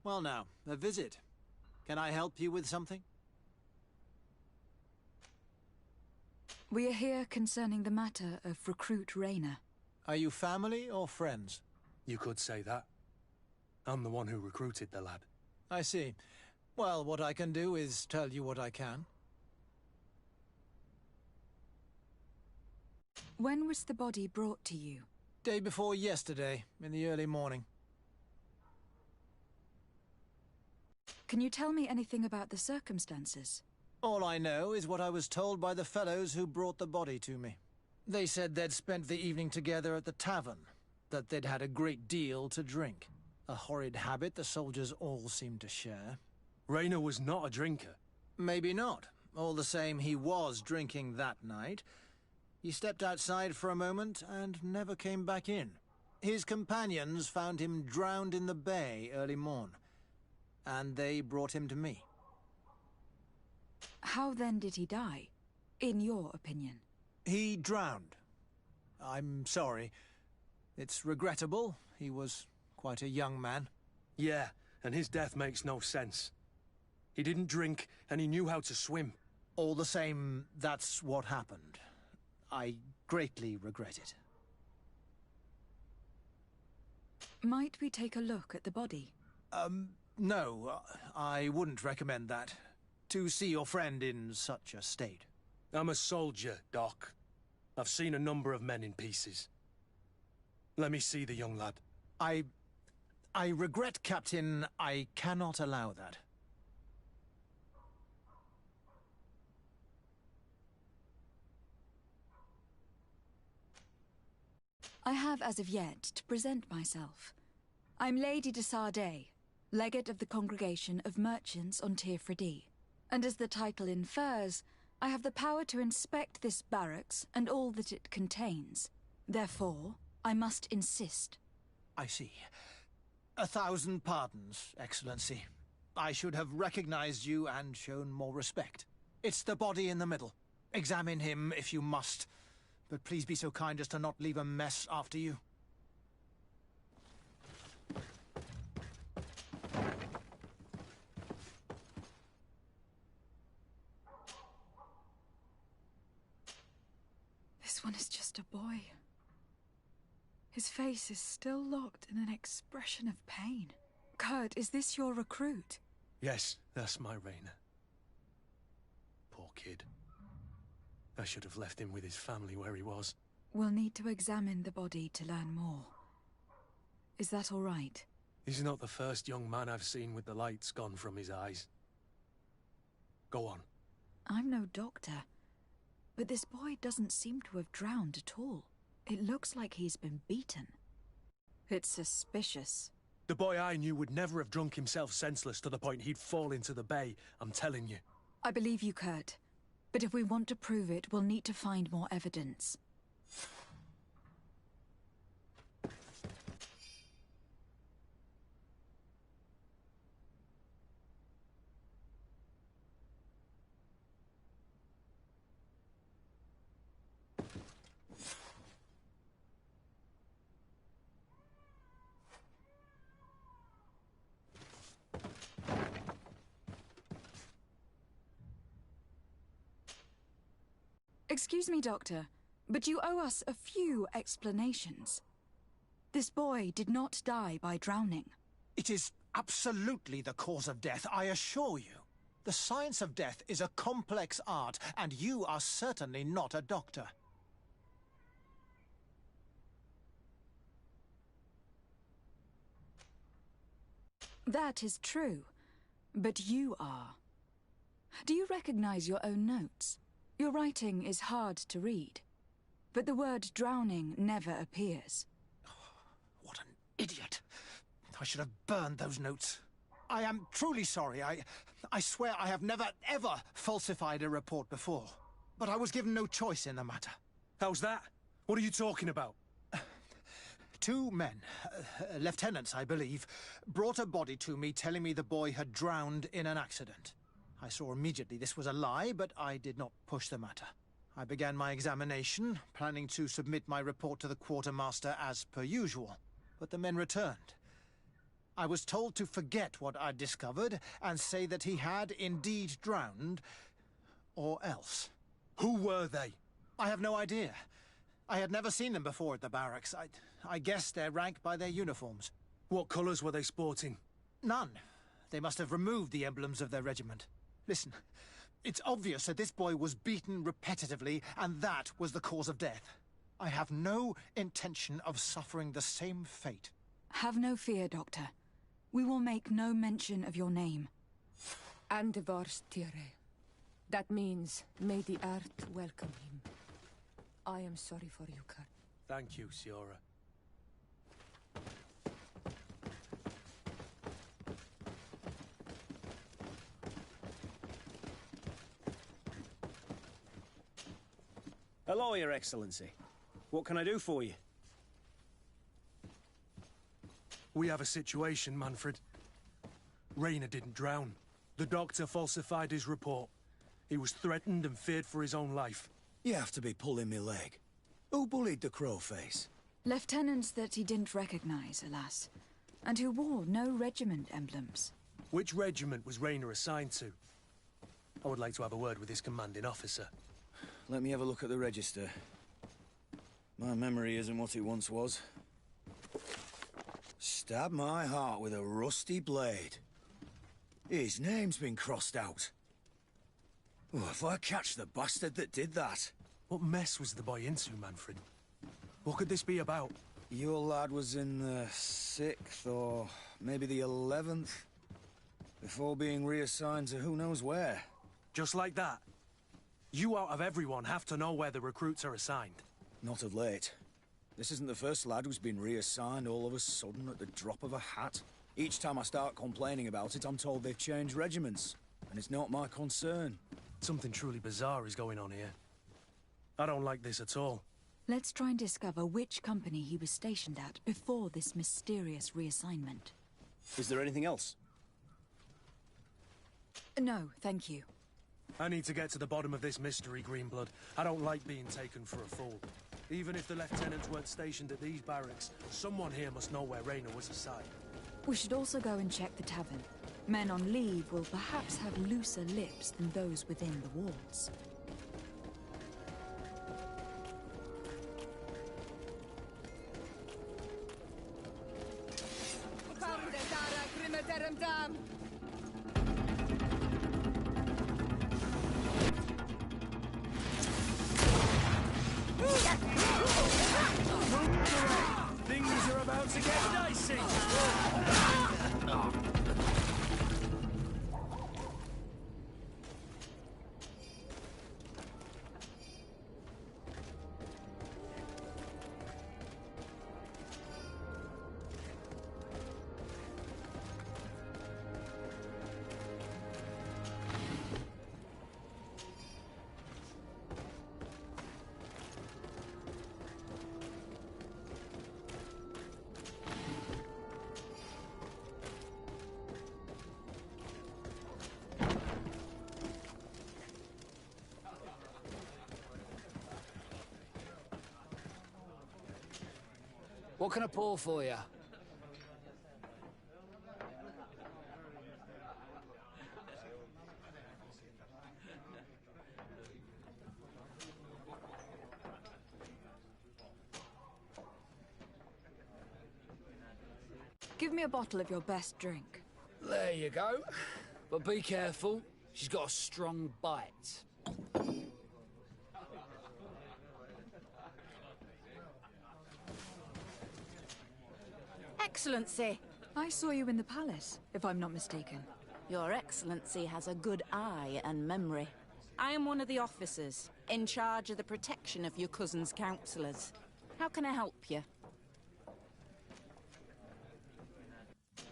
Well now, a visit. Can I help you with something? We are here concerning the matter of Recruit Rayner. Are you family or friends? You could say that. I'm the one who recruited the lad. I see. Well, what I can do is tell you what I can. When was the body brought to you? Day before yesterday, in the early morning. Can you tell me anything about the circumstances? All I know is what I was told by the fellows who brought the body to me. They said they'd spent the evening together at the tavern, that they'd had a great deal to drink. A horrid habit the soldiers all seemed to share. Rayner was not a drinker. Maybe not. All the same, he was drinking that night. He stepped outside for a moment and never came back in. His companions found him drowned in the bay early morn, and they brought him to me. How then did he die, in your opinion? He drowned. I'm sorry. It's regrettable. He was quite a young man. Yeah, and his death makes no sense. He didn't drink, and he knew how to swim. All the same, that's what happened. I greatly regret it. Might we take a look at the body? No, I wouldn't recommend that. To see your friend in such a state. I'm a soldier, Doc. I've seen a number of men in pieces. Let me see the young lad. I regret, Captain. I cannot allow that. I have as of yet to present myself. I'm Lady de Sardet, Leggett of the Congregation of Merchants on Tirfredi. And as the title infers, I have the power to inspect this barracks and all that it contains. Therefore, I must insist. I see. 1,000 pardons, Excellency. I should have recognized you and shown more respect. It's the body in the middle. Examine him if you must, but please be so kind as to not leave a mess after you. This one is just a boy. His face is still locked in an expression of pain. Kurt, is this your recruit? Yes, that's my Rayner. Poor kid. I should have left him with his family where he was. We'll need to examine the body to learn more. Is that all right? He's not the first young man I've seen with the lights gone from his eyes. Go on. I'm no doctor, but this boy doesn't seem to have drowned at all. It looks like he's been beaten. It's suspicious. The boy I knew would never have drunk himself senseless to the point he'd fall into the bay, I'm telling you. I believe you, Kurt. But if we want to prove it, we'll need to find more evidence. Excuse me, Doctor, but you owe us a few explanations. This boy did not die by drowning. It is absolutely the cause of death, I assure you. The science of death is a complex art, and you are certainly not a doctor. That is true, but you are. Do you recognize your own notes? Your writing is hard to read, but the word drowning never appears. What an idiot! I should have burned those notes. I am truly sorry. I swear I have never, ever falsified a report before. But I was given no choice in the matter. How's that? What are you talking about? 2 men, lieutenants I believe, brought a body to me telling me the boy had drowned in an accident. I saw immediately this was a lie, but I did not push the matter. I began my examination, planning to submit my report to the Quartermaster as per usual, but the men returned. I was told to forget what I'd discovered and say that he had indeed drowned, or else. Who were they? I have no idea. I had never seen them before at the barracks. I guessed their rank by their uniforms. What colours were they sporting? None. They must have removed the emblems of their regiment. Listen, it's obvious that this boy was beaten repetitively, and that was the cause of death. I have no intention of suffering the same fate. Have no fear, Doctor. We will make no mention of your name. Andevars Tire. That means, may the earth welcome him. I am sorry for you, Kurt. Thank you, Siora. Hello, Your Excellency. What can I do for you? We have a situation, Manfred. Rainer didn't drown. The doctor falsified his report. He was threatened and feared for his own life. You have to be pulling me leg. Who bullied the crowface? Lieutenants that he didn't recognize, alas. And who wore no regiment emblems. Which regiment was Rainer assigned to? I would like to have a word with his commanding officer. Let me have a look at the register. My memory isn't what it once was. Stab my heart with a rusty blade. His name's been crossed out. Oh, if I catch the bastard that did that. What mess was the boy into, Manfred? What could this be about? Your lad was in the 6th or maybe the 11th, before being reassigned to who knows where. Just like that? You out of everyone have to know where the recruits are assigned. Not of late. This isn't the first lad who's been reassigned all of a sudden at the drop of a hat. Each time I start complaining about it, I'm told they've changed regiments. And it's not my concern. Something truly bizarre is going on here. I don't like this at all. Let's try and discover which company he was stationed at before this mysterious reassignment. Is there anything else? No, thank you. I need to get to the bottom of this mystery, Greenblood. I don't like being taken for a fool. Even if the lieutenants weren't stationed at these barracks, someone here must know where Rainer was assigned. We should also go and check the tavern. Men on leave will perhaps have looser lips than those within the walls. Things are about to get dicey! What can I pour for you? Give me a bottle of your best drink. There you go. But be careful. She's got a strong bite. Excellency! I saw you in the palace, if I'm not mistaken. Your Excellency has a good eye and memory. I am one of the officers, in charge of the protection of your cousin's councillors. How can I help you?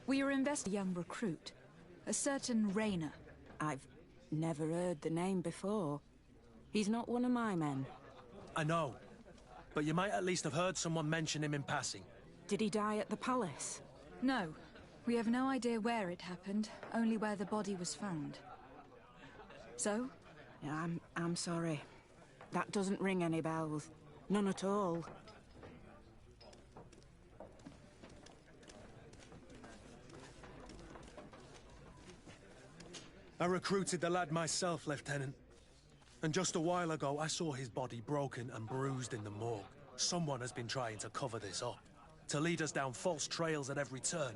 We are investigating a young recruit, a certain Rainer. I've never heard the name before. He's not one of my men. I know, but you might at least have heard someone mention him in passing. Did he die at the palace? No. We have no idea where it happened, only where the body was found. So? Yeah, I'm sorry. That doesn't ring any bells. None at all. I recruited the lad myself, Lieutenant. And just a while ago, I saw his body broken and bruised in the morgue. Someone has been trying to cover this up, to lead us down false trails at every turn.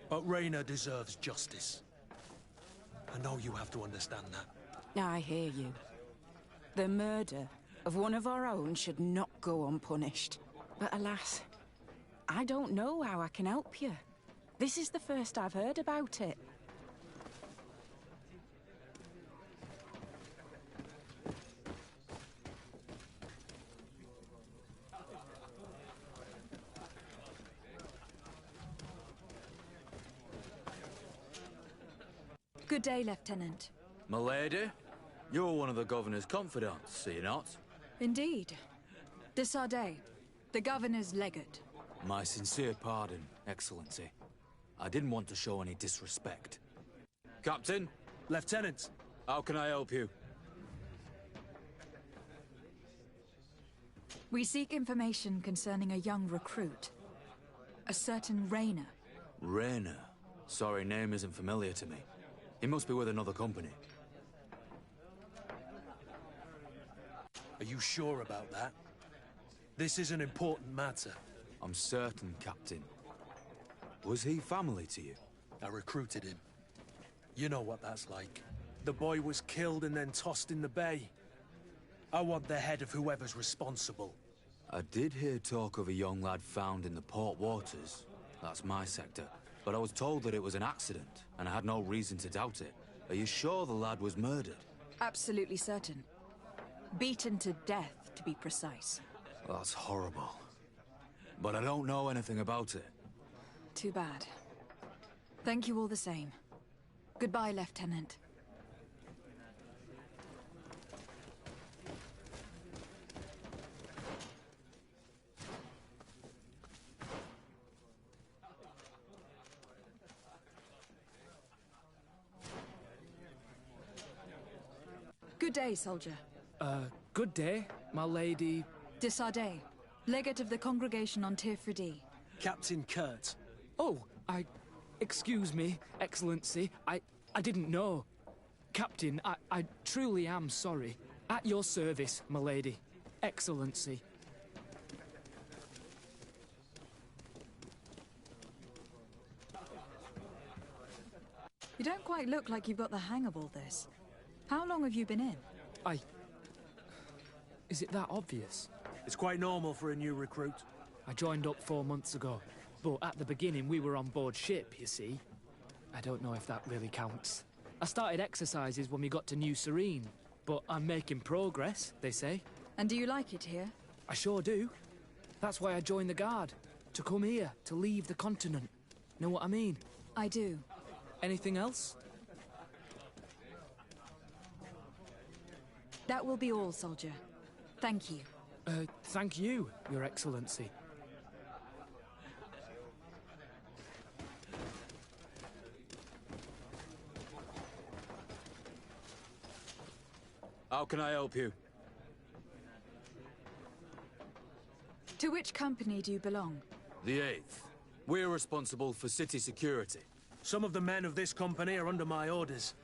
But Raynor deserves justice. I know you have to understand that. I hear you. The murder of one of our own should not go unpunished. But alas, I don't know how I can help you. This is the first I've heard about it. Good day, Lieutenant. Milady? You're one of the Governor's confidants, are you not? Indeed. Donaigad, the Governor's Leggett. My sincere pardon, Excellency. I didn't want to show any disrespect. Captain? Lieutenant! How can I help you? We seek information concerning a young recruit. A certain Raynor. Raynor? Sorry, name isn't familiar to me. He must be with another company. Are you sure about that? This is an important matter. I'm certain, Captain. Was he family to you? I recruited him. You know what that's like. The boy was killed and then tossed in the bay. I want the head of whoever's responsible. I did hear talk of a young lad found in the port waters. That's my sector. But I was told that it was an accident, and I had no reason to doubt it. Are you sure the lad was murdered? Absolutely certain. Beaten to death, to be precise. That's horrible. But I don't know anything about it. Too bad. Thank you all the same. Goodbye, Lieutenant. Good day, soldier. Good day, my lady. Donaigad, Leggett of the Congregation on Tirfridi. Captain Kurt. Oh, excuse me, Excellency. I didn't know. Captain, I truly am sorry. At your service, my lady. Excellency. You don't quite look like you've got the hang of all this. How long have you been in? Is it that obvious? It's quite normal for a new recruit. I joined up 4 months ago, but at the beginning we were on board ship, you see. I don't know if that really counts. I started exercises when we got to New Serene, but I'm making progress, they say. And do you like it here? I sure do. That's why I joined the Guard. To come here, to leave the continent. Know what I mean? I do. Anything else? That will be all, soldier. Thank you. Thank you, Your Excellency. How can I help you? To which company do you belong? The 8th. We're responsible for city security. Some of the men of this company are under my orders,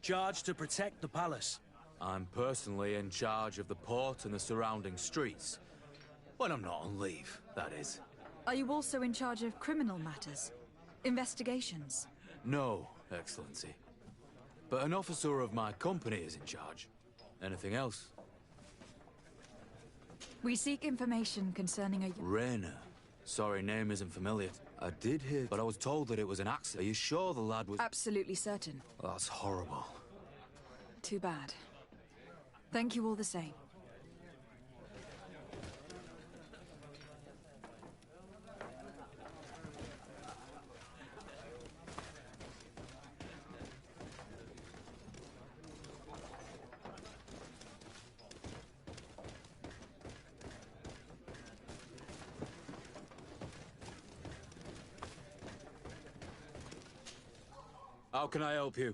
charged to protect the palace. I'm personally in charge of the port and the surrounding streets. When I'm not on leave, that is. Are you also in charge of criminal matters? Investigations? No, Excellency. But an officer of my company is in charge. Anything else? We seek information concerning a... Raynor. Sorry, name isn't familiar. I did hear, but I was told that it was an accident. Are you sure the lad was... Absolutely certain. That's horrible. Too bad. Thank you all the same. How can I help you?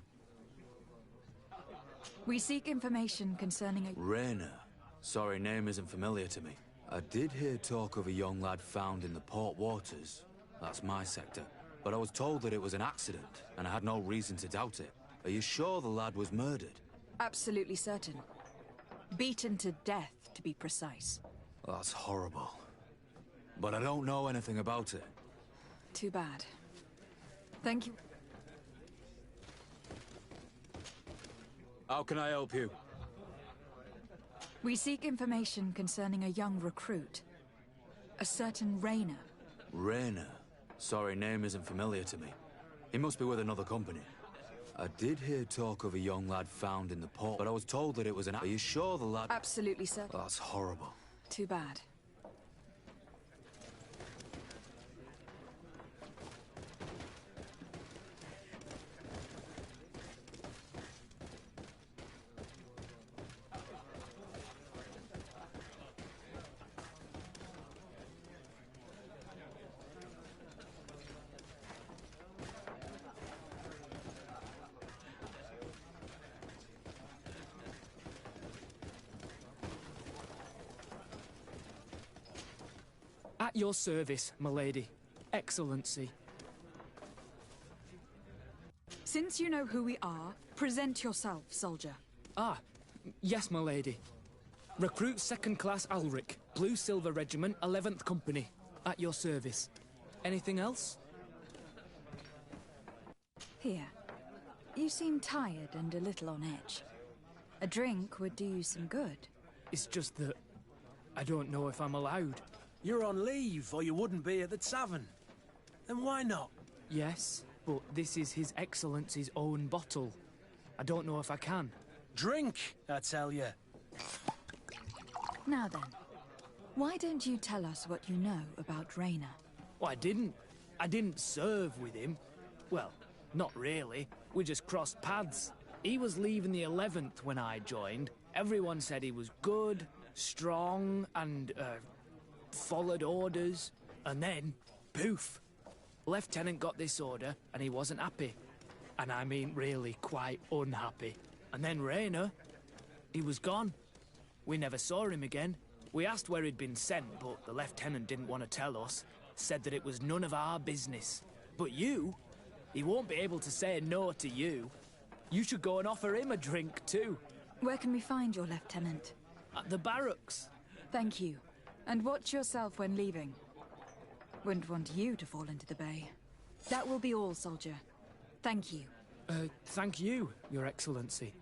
We seek information concerning a... Raynor. Sorry, name isn't familiar to me. I did hear talk of a young lad found in the port waters. That's my sector. But I was told that it was an accident, and I had no reason to doubt it. Are you sure the lad was murdered? Absolutely certain. Beaten to death, to be precise. That's horrible. But I don't know anything about it. Too bad. Thank you. How can I help you? We seek information concerning a young recruit. A certain Raynor. Raynor? Sorry, name isn't familiar to me. He must be with another company. I did hear talk of a young lad found in the port, but I was told that it was an... Are you sure the lad... Absolutely certain. That's horrible. Too bad. At your service, my lady. Excellency. Since you know who we are, present yourself, soldier. Ah, yes, my lady. Recruit 2nd Class Alric, Blue Silver Regiment, 11th Company. At your service. Anything else? Here. You seem tired and a little on edge. A drink would do you some good. It's just that I don't know if I'm allowed. You're on leave, or you wouldn't be at the tavern. Then why not? Yes, but this is His Excellency's own bottle. I don't know if I can. Drink, I tell you. Now then, why don't you tell us what you know about Raynor? Well, I didn't serve with him. Well, not really. We just crossed paths. He was leaving the 11th when I joined. Everyone said he was good, strong, and, followed orders. And then, poof. Lieutenant got this order, and he wasn't happy. And I mean really quite unhappy. And then Raynor, he was gone. We never saw him again. We asked where he'd been sent, but the lieutenant didn't want to tell us. Said that it was none of our business. But you, he won't be able to say no to you. You should go and offer him a drink too. Where can we find your lieutenant? At the barracks. Thank you. And watch yourself when leaving. Wouldn't want you to fall into the bay. That will be all, soldier. Thank you. Thank you, Your Excellency.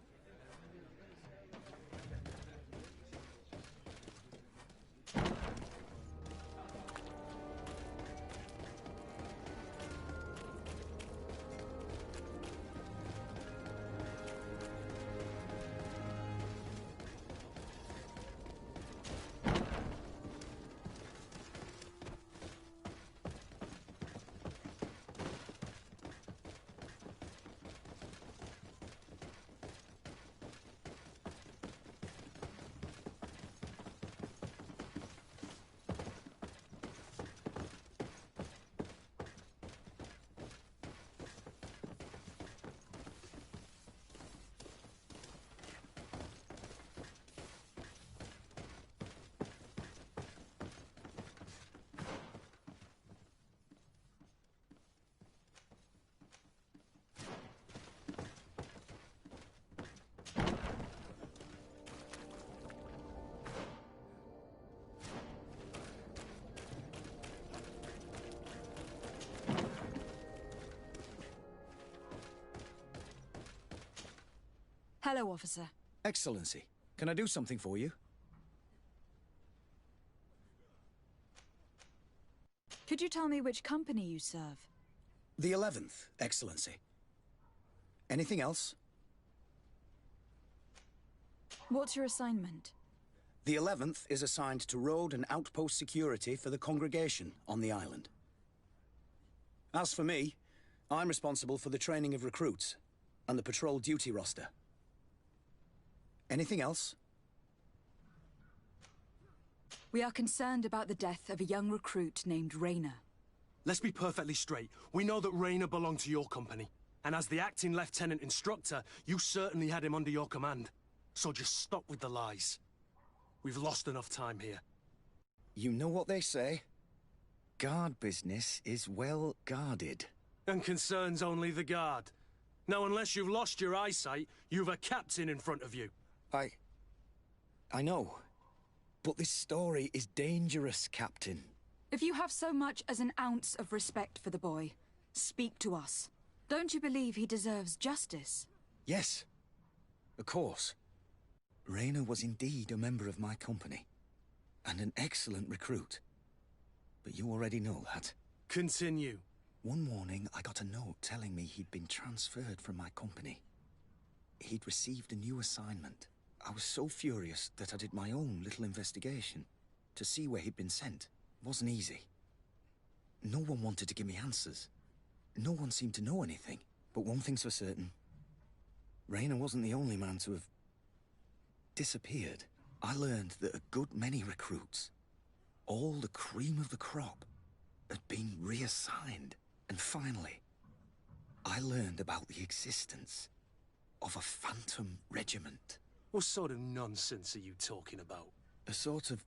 Hello, officer. Excellency, can I do something for you? Could you tell me which company you serve? The 11th, Excellency. Anything else? What's your assignment? The 11th is assigned to road and outpost security for the congregation on the island. As for me, I'm responsible for the training of recruits and the patrol duty roster. Anything else? We are concerned about the death of a young recruit named Raynor. Let's be perfectly straight. We know that Raynor belonged to your company. And as the acting lieutenant instructor, you certainly had him under your command. So just stop with the lies. We've lost enough time here. You know what they say? Guard business is well guarded. And concerns only the guard. Now, unless you've lost your eyesight, you've a captain in front of you. I know. But this story is dangerous, Captain. If you have so much as an ounce of respect for the boy, speak to us. Don't you believe he deserves justice? Yes. Of course. Rayner was indeed a member of my company. And an excellent recruit. But you already know that. Continue. One morning, I got a note telling me he'd been transferred from my company. He'd received a new assignment. I was so furious that I did my own little investigation to see where he'd been sent. It wasn't easy. No one wanted to give me answers. No one seemed to know anything. But one thing's for certain. Rayner wasn't the only man to have disappeared. I learned that a good many recruits, all the cream of the crop, had been reassigned. And finally, I learned about the existence of a phantom regiment. What sort of nonsense are you talking about? A sort of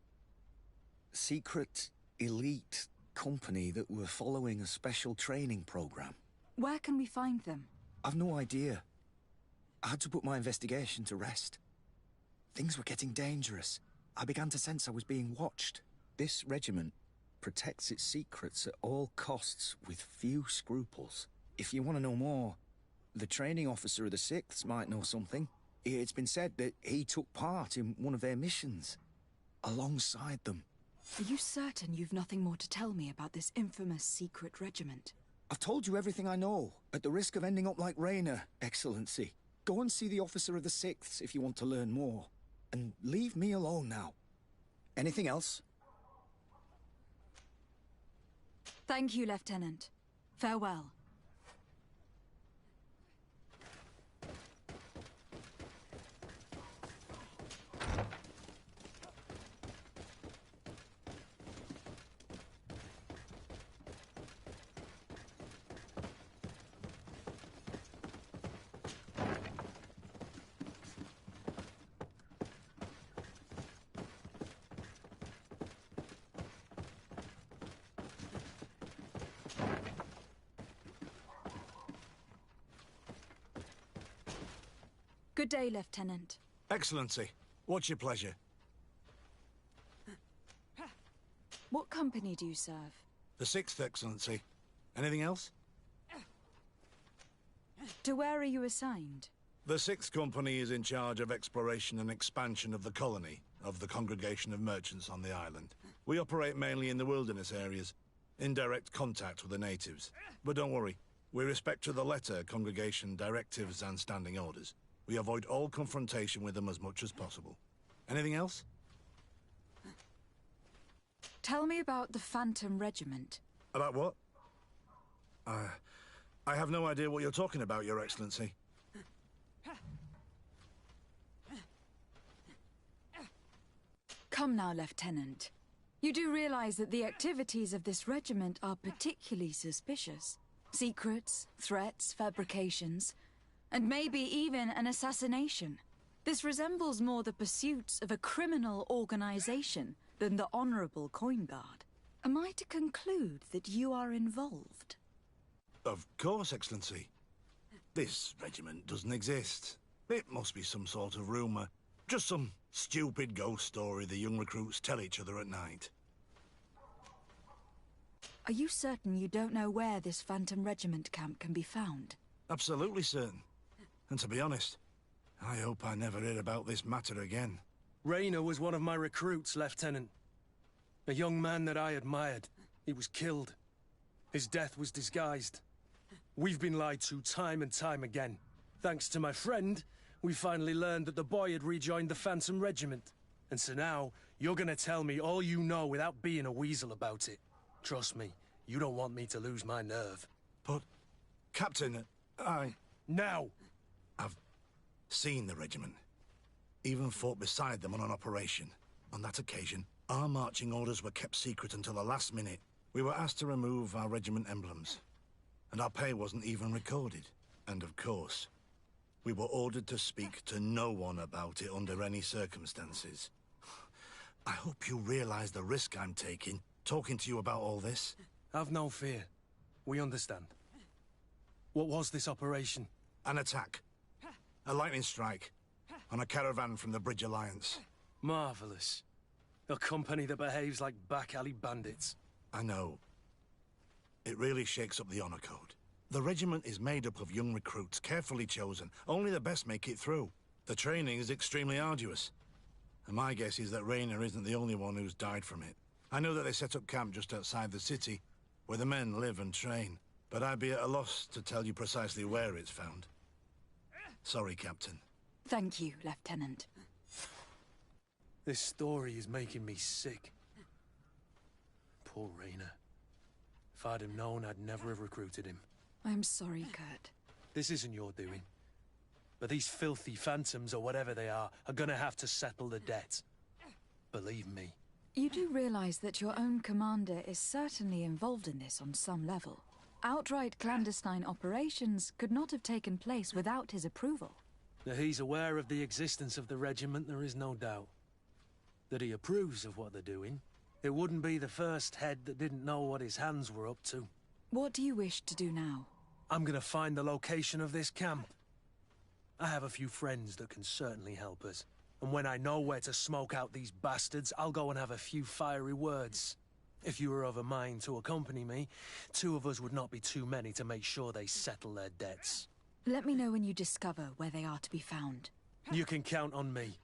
secret, elite company that were following a special training program. Where can we find them? I've no idea. I had to put my investigation to rest. Things were getting dangerous. I began to sense I was being watched. This regiment protects its secrets at all costs with few scruples. If you want to know more, the training officer of the 6th might know something. It's been said that he took part in one of their missions, alongside them. Are you certain you've nothing more to tell me about this infamous secret regiment? I've told you everything I know, at the risk of ending up like Rayner, Excellency. Go and see the officer of the 6th if you want to learn more. And leave me alone now. Anything else? Thank you, Lieutenant. Farewell. Good day, Lieutenant. Excellency, what's your pleasure? What company do you serve? The 6th, Excellency. Anything else? To where are you assigned? The 6th Company is in charge of exploration and expansion of the colony of the Congregation of Merchants on the island. We operate mainly in the wilderness areas, in direct contact with the natives. But don't worry, we respect to the letter Congregation directives and standing orders. We avoid all confrontation with them as much as possible. Anything else? Tell me about the Phantom Regiment. About what? I have no idea what you're talking about, Your Excellency. Come now, Lieutenant. You do realize that the activities of this regiment are particularly suspicious. Secrets, threats, fabrications, and maybe even an assassination. This resembles more the pursuits of a criminal organization than the honorable coin guard. Am I to conclude that you are involved? Of course, Excellency. This regiment doesn't exist. It must be some sort of rumor. Just some stupid ghost story the young recruits tell each other at night. Are you certain you don't know where this Phantom Regiment camp can be found? Absolutely certain. And to be honest, I hope I never hear about this matter again. Rayner was one of my recruits, Lieutenant. A young man that I admired. He was killed. His death was disguised. We've been lied to time and time again. Thanks to my friend, we finally learned that the boy had rejoined the Phantom Regiment. And so now, you're gonna tell me all you know without being a weasel about it. Trust me, you don't want me to lose my nerve. But, Captain, Now! I've seen the regiment. Even fought beside them on an operation. On that occasion, our marching orders were kept secret until the last minute. We were asked to remove our regiment emblems. And our pay wasn't even recorded. And of course, we were ordered to speak to no one about it under any circumstances. I hope you realize the risk I'm taking, talking to you about all this. Have no fear. We understand. What was this operation? An attack. A lightning strike. On a caravan from the Bridge Alliance. Marvelous. A company that behaves like back-alley bandits. I know. It really shakes up the honor code. The regiment is made up of young recruits, carefully chosen. Only the best make it through. The training is extremely arduous. And my guess is that Raynor isn't the only one who's died from it. I know that they set up camp just outside the city, where the men live and train. But I'd be at a loss to tell you precisely where it's found. Sorry, Captain. Thank you, Lieutenant. This story is making me sick. Poor Raynor. If I'd have known, I'd never have recruited him. I'm sorry, Kurt. This isn't your doing. But these filthy phantoms, or whatever they are gonna have to settle the debt. Believe me. You do realize that your own commander is certainly involved in this on some level. Outright clandestine operations could not have taken place without his approval. That he's aware of the existence of the regiment, there is no doubt. That he approves of what they're doing. It wouldn't be the first head that didn't know what his hands were up to. What do you wish to do now? I'm gonna find the location of this camp. I have a few friends that can certainly help us. And when I know where to smoke out these bastards, I'll go and have a few fiery words. If you were of a mind to accompany me, 2 of us would not be too many to make sure they settle their debts. Let me know when you discover where they are to be found. You can count on me.